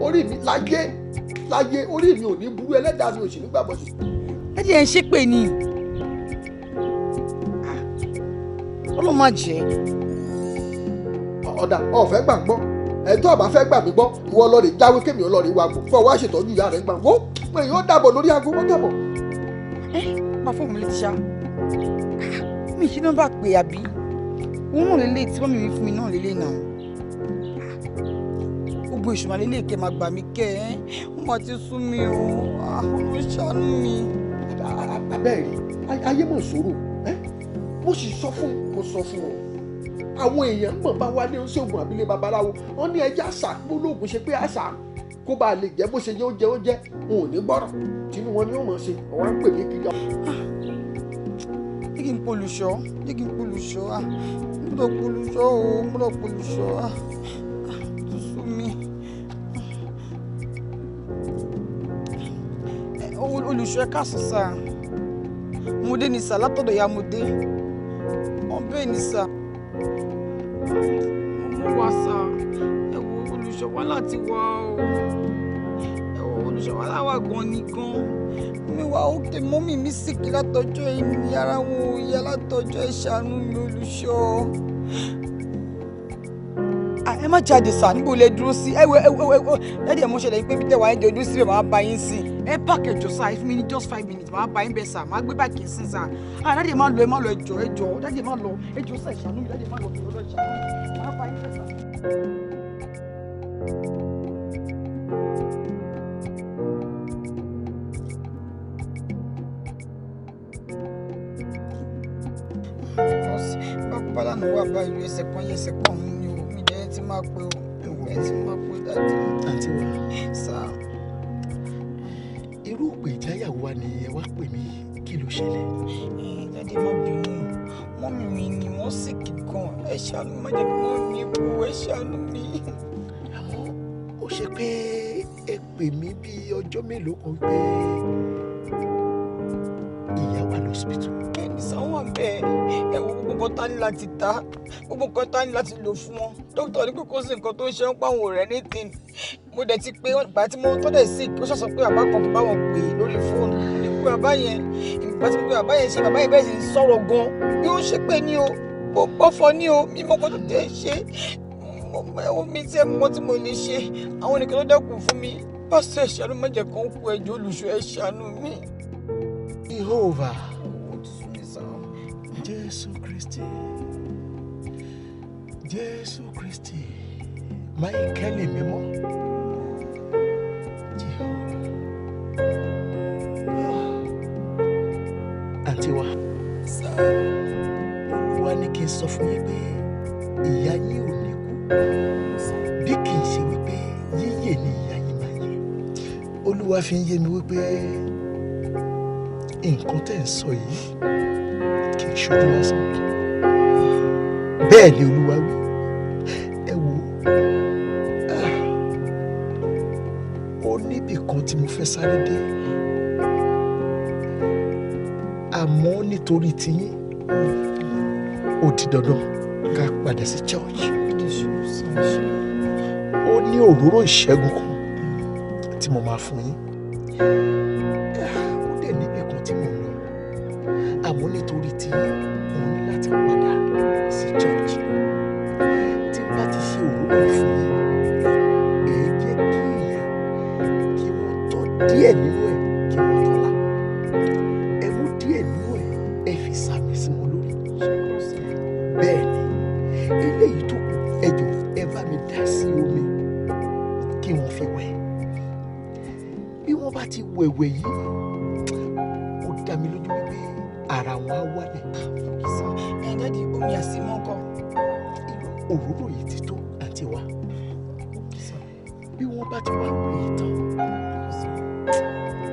Orí mi láyé orí mi ò ní burú ẹlẹ́dàá mi ò sì ní gbàgbọ́ sí. Ẹ jẹ́ ẹ̀ ń ṣépè ni. Ọlọ́run má jẹ́. Ọ̀dà ọ̀fẹ́ gbàgbọ́ ẹ̀tọ́ àbá fẹ́ gbà mí gbọ́ ìwọ ọlọ́rin jáwé kémi ọlọ́rin wa gbọ́ fún ọ wá ṣètọ́jú ìyá rẹ̀ gbà wó pé yóò dàbọ̀ lórí aago wọ́n dàbọ̀. Má fún mi létí ṣá mi ṣe nọ́mbà pé àbí òun náà lélẹ̀ tí wọ́n mi fún mi náà lélẹ̀ náà gbogbo ìṣùmọ̀ lélẹ̀ kẹ́ máa gbà mí kẹ́ ẹ́ wọ́n máa ti sún mi o àwọn ṣàánú mi. Abẹ́rẹ́ ayé mọ̀ sọ̀rọ̀ mo sì sọ fún ọ àwọn èèyàn mọ̀ bá wálé oṣoògùn àbílẹ̀ babaláwo wọ́n ní ẹja àṣà gbólóògùn ṣe pé àṣà kó bá lè jẹ́ bó ṣe jẹ́ oúnjẹ wọn ò ní gbọ́rọ̀ tinú wọn ni wọ́n mọ̀ ṣe ọ̀wá ń pè mí kíkà. jẹ́ kí n polùṣọ́ gbọ́dọ̀ polùṣọ́ tó sú mi. Olùṣọ́ ẹ̀ka sọ̀sà Mọ́dé ní sà látọ̀dọ̀ ya Mọ́dé ọ̀bẹ ní sà. Mo wá sá olùṣọ́ wa láti wá o olùṣọ́ wa láwà gan ni gan mi wá òkè mọ́mì mi sìkì látọjọ́ ẹni ara wọn ò yá látọjọ́ ìṣàánú mi olùṣọ́. Ẹ má jáde sá níbo lè dúró sí ẹ dáàdì ẹ mọ ṣẹlẹ̀ pé bí tẹwàá ẹ jẹ ojú síbẹ̀ máa bá yín sí ẹ pààkì ẹjọ́ sá if mi ní just 5 minutes máa bá yín bẹ sá máa gbé báàkì sí sá dáàdì ẹ má lọ ẹjọ́ dáàdì ẹ má lọ ẹjọ́ sá ìṣàánú mi dáàdì ẹ má lọ ìṣàánú mi máa bá yín bẹ sá. bá lánàá wà báyìí ẹsẹ̀ kan yẹ ẹsẹ̀ kan mú ni o mi dẹ́ ti máa pe o ẹ ti máa pe dájú. àǹtí wa sá. irú òpè ìjáyàwó wa ni ẹ wá pè mí kí ló ṣẹlẹ̀. jáde má bínú mọ́mì mi ni wọ́n sì kíkan ẹ ṣàánú má jẹ́ kí wọ́n ní ikú ẹ ṣàánú mi. àmọ́ ó ṣe pé ẹ pè mí bí ọjọ́ mélòó kan pé ìyá wà lọ́sibítù. ẹni sáwọn bẹ́ẹ̀ ẹ wo gbogbo nǹkan tá ní láti ta gbogbo nǹkan tá ní láti lò fún wọn dókítà ní kókó sí nǹkan tó ń ṣe ń pàwọn ọ̀rẹ́ ní tìǹ mo dẹ̀ ti pé ìgbà tí mo tọ́dẹ̀ sí ó ṣàṣọ pé bàbá kan kò bá wọn pè lórí fóònù ní pé bàbá yẹn ìgbà tí mo pé bàbá yẹn ṣe bàbá yẹn bẹ́ẹ̀ sì ń sọ̀rọ̀ gan bí ó ṣe pé ní o bó fọ ní o mímọ́ kó tó tẹ̀ ṣe ẹ̀wọ̀n mi tí ẹ mọ́ tí mo lè ṣe àwọn nìkan ló dẹ́kun fún mi pásítọ̀ ẹ ṣàánú má jẹ́ kó kú ẹjọ́ olùṣọ́ ẹ ṣàánú mi. Jehovah Jésù Kristi Jésù Kristi Máíkẹ́lì mímọ́ àǹtí wa Olúwa ní kí n sọ fún yín pé ìyá yín ò ní kú bí kì í ṣe wípé yíyè ni ìyá yín máa yè. Olúwa fi ń yé mi wípé nǹkan tẹ́ ń sọ yìí kì í ṣojú lásán. Bẹ́ẹ̀ ni Olúwa wí. Ẹ wo ó níbì kan tí mo fẹ́ sáré dé àmọ́ nítorí tiyín ó di dandan ká padà sí church. Ó ní òróró ìṣẹ́gun kan tí mo máa fún yín. Ó dẹ̀ níbì kan tí mo ń lọ àmọ́ nítorí tiyín mo ní láti padà sí church. Tí n bá ti ṣe òróró fún yín ẹ jẹ́ kí èèyàn kí wọ́n tọ́ díẹ̀ nínú ẹ̀ kí wọ́n tọ́lá. Ẹ mú díẹ̀ nínú ẹ̀ ẹ fi sàmì sí wọn lórí. Bẹ́ẹ̀ ni eléyìí tó kù ẹ jọ̀ọ́ ẹ bá mi dà sí omi kí wọ́n fi wẹ̀. Bí wọ́n bá ti wẹ̀wẹ̀ yìí ó dá mi lójú wípé ara wọn á wálẹ̀. ẹ dáàdi omi àsìmọ́ kọ́. Òróró yìí ti tó àǹtí wa. Bí wọ́n bá ti wá wẹ̀ yìí tán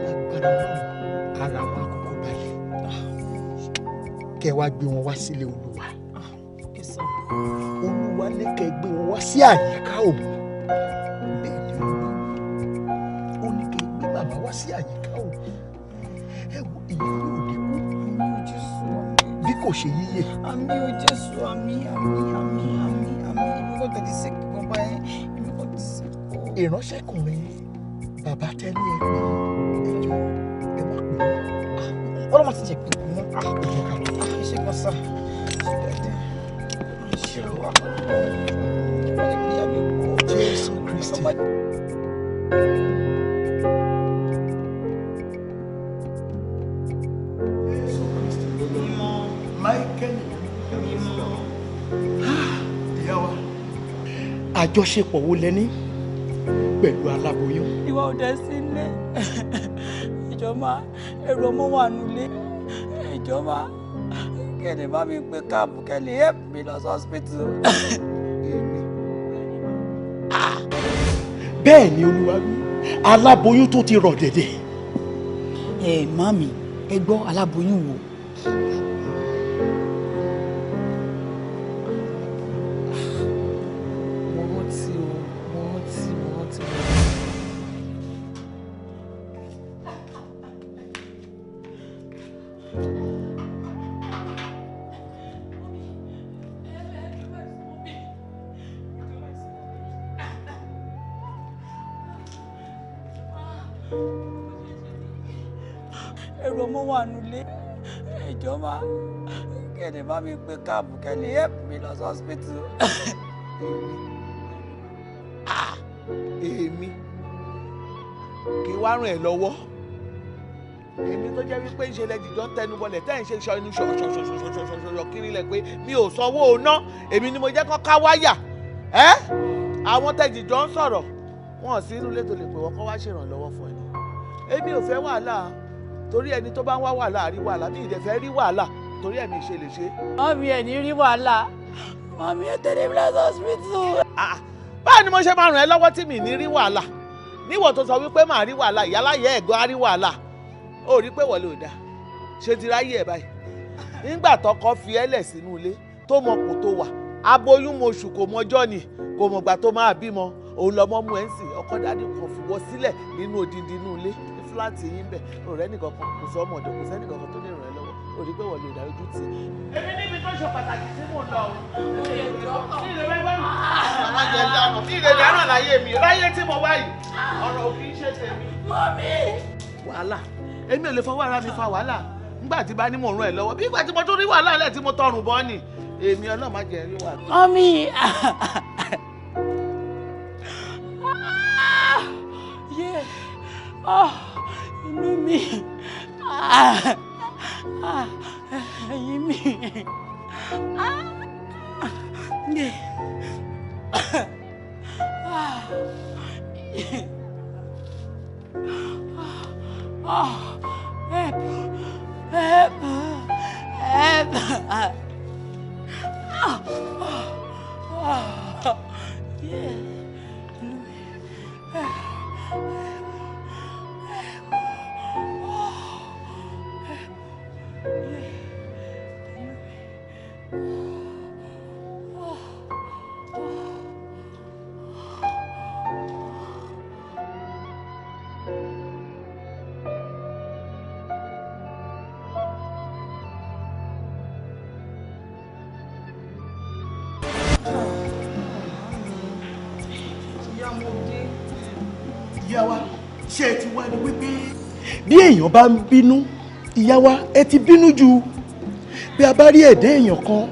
lágbára wọn ara wọn á kọ́kọ́ balẹ̀. Kẹ́ wá gbé wọn wá sílé Olúwa. Olúwa ní kẹ́ gbé wọn wá sí àyíká òun. Bẹ́ẹ̀ ni ó ní kẹ́ gbé màmá wá sí àyíká òun. Ẹ wo ìyá yóò ní kú bí kò ṣe yíyẹ. Àmì o Jésù àmì ìbí kò tẹ̀lé sí kíkan báyẹn ìbí kò tẹ̀lé sí kò. Ìránṣẹ́kùnrin bàbá tẹ́lẹ̀ ẹ pé ẹjọ́ ẹ má pè é. Ọlọ́mọ ti jẹ́ pé kò mọ́. Ṣé kò sá? Ṣé wà? Jésù Kristi. Máíkẹ́lì ìyá wa àjọṣepọ̀ wo lẹ ní pẹ̀lú aláboyún? Ìwà ò dẹ̀ sí ilé ìjọba ẹrù ọmọ wà nílé ìjọba kẹ́ni bá mi gbé káàbù kẹ́ni help me lọ sí hospital. Bẹ́ẹ̀ ni Olúwa wí aláboyún tó ti rọ̀ dẹ̀dẹ̀. Màmí ẹ gbọ́ aláboyún wo? Ẹrù ọmọ wà nílé ìjọba kẹ́ni bá mi gbé káàbù kẹ́ni help me lọ sí hospital. Èmi kì í wá ràn ẹ́ lọ́wọ́. Èmi tó jẹ́ wípé ìṣe lẹ dìjọ́ ń tẹnu bọlẹ̀ tẹ́ ń ṣe iṣọ́ inú ṣọ̀ṣọ̀ṣọ̀ṣọ̀ṣọ̀ kiri lẹ̀ pé mi ò sanwó oná èmi ni mo jẹ́ kọ́ ká wáyà. Àwọn tẹ̀jìjọ́ ń sọ̀rọ̀ wọn sí inú ilé tó lè pè wọ́n kọ́ wá ṣèrànlọ́wọ́ fún ẹni. Èmi ò fẹ́ wàhálà torí ẹni tó bá ń wá wàhálà rí wàhálà mi ìdẹ̀ fẹ́ rí wàhálà torí ẹ̀mí ṣe lè ṣe. Mọ́mí ẹ̀ ní rí wàhálà mọ́mí ẹ̀ tẹ̀lé mi lọ sí hospital. Báwo ni mo ṣe máa ràn ẹ́ lọ́wọ́ tí mi ní rí wàhálà níwọ̀n tó sọ wípé màá rí wàhálà ìyáláyé ẹ̀gbọ́n á rí wàhálà ó rí pé wọlé ò dáa ṣe ti ráyè ẹ̀ báyìí nígbà tọkọ fi ẹ́ lẹ̀ sínú ilé tó mọ kò tó wà aboyún moṣù kò mọjọ́ ni kò mọ̀gbà tó máa bímọ òun lọmọ mú ẹ̀ ń sìn ọkọ dádì kan fi wọ́ sílẹ̀ nínú odindi inú ilé ní fúláàtì yín bẹ̀ ọ̀rẹ́ nìkan kan kò sọ ọmọdé kò sẹ́nì kankan tó lè ràn ẹ́ lọ́wọ́ ó rí pé wọlé ò dáa ojú tì í. Èmi níbi tó ṣe pàtàkì tí mò ń lọ ilé dáràn láyé mi láyé tí mo wá yìí ọ̀rọ̀ ò kì í ṣe tèmi. Wàhálà èmi ò lè fọwọ́ ara mi fa wàhálà nígbà tí bá ní mò ń ràn ẹ́ lọ́wọ́ bí ìgbà tí mo tún rí wàhálà lẹ̀ tí mo tọrùn bọ́ ni èmi ọlọ́ọ̀ má jẹ́ rí wàhálà. Mọ́mí inú mi ẹ̀yìn mi ìyá wa ṣé ẹ ti wá ní wípé bí èèyàn bá ń bínú ìyá wa ẹ ti bínú jù bí a bá rí ẹ̀dá èèyàn kan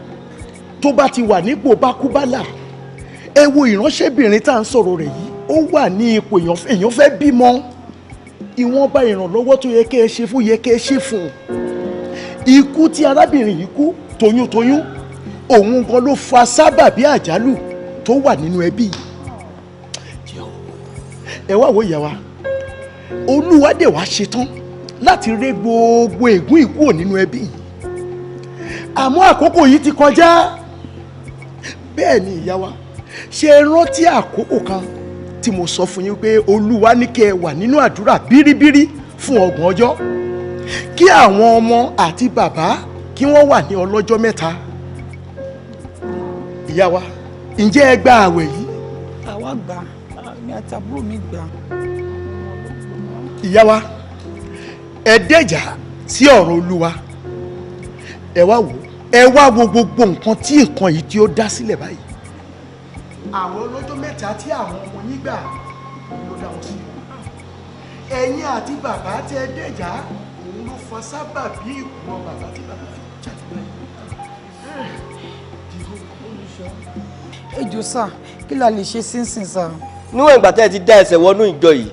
tó bá ti wà nípò bákúbálà ẹ wo ìránṣẹ́bìnrin tá à ń sọ̀rọ̀ rẹ̀ yìí ó wà ní ipò èèyàn fẹ́ bímọ ìwọ̀nba ìrànlọ́wọ́ tó yẹ kẹ́ ẹ ṣe fún yẹ kẹ́ ẹ ṣe fún ikú tí arábìnrin yìí kú toyúntoyún òun gan ló fa sábàbí àjálù tó wà nínú ẹbí ẹ wá wo ìyá wa Olúwa dẹ̀ wá ṣetán láti ré gbogbo ègún ìkúrò nínú ẹbí yìí àmọ́ àkókò yìí ti kọjá bẹ́ẹ̀ ni ìyá wa ṣe rántí àkókò kan tí mo sọ fún yín pé Olúwa ní kẹ́ ẹ wà nínú àdúrà bíríbírí fún 30 ọjọ́ kí àwọn ọmọ àti bàbá kí wọ́n wà ní ọlọ́jọ́ 3 ìyá wa ǹjẹ́ ẹ gba àwẹ̀ yìí. àwa gbà mi àtàbúrò mi gbà. ìyá wa ẹ dẹ́jà sí ọ̀rọ̀ Olúwa ẹ wá wo gbogbo nǹkan tí nǹkan yìí tí ó dá sílẹ̀ báyìí. àwọn ọlọ́jọ́ 3 tí àwọn ọmọ yín gbà ló dá wọn sí i. ẹ̀yin àti bàbá tẹ dẹ́jà òun ló fa sábàbí ìkùnà bàbá tí bàbá fi jáde báyìí. ejò sà kí la lè ṣe sínsìn sà. níwọ̀n ìgbà tẹ́ ẹ ti dá ẹsẹ̀ wọnú ìjọ yìí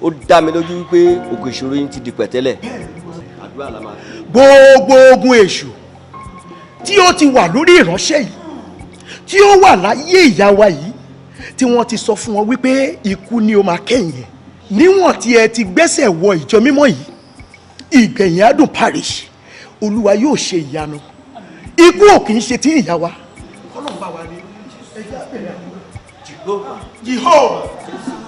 ó dá mi lójú wípé òkè ìṣòro yín ti di pẹ̀tẹ́lẹ̀. àdúrà la máa fi. gbogbo ogun èṣù tí ó ti wà lórí ìránṣẹ́ yìí tí ó wà láyé ìyá wa yìí tí wọ́n ti sọ fún wọn wípé ikú ni ó máa kẹ́yìn ẹ̀ níwọ̀n tí ẹ ti gbẹ́sẹ̀ wọ ìjọ mímọ́ yìí ìgbẹ̀yìn adùn parish Olúwa yóò ṣe ìyanu ikú ò kì í ṣe tí ìyá wa. Ọlọ́run bá wa ní ẹjẹ́ àpẹẹrẹ àwọn Jehovah.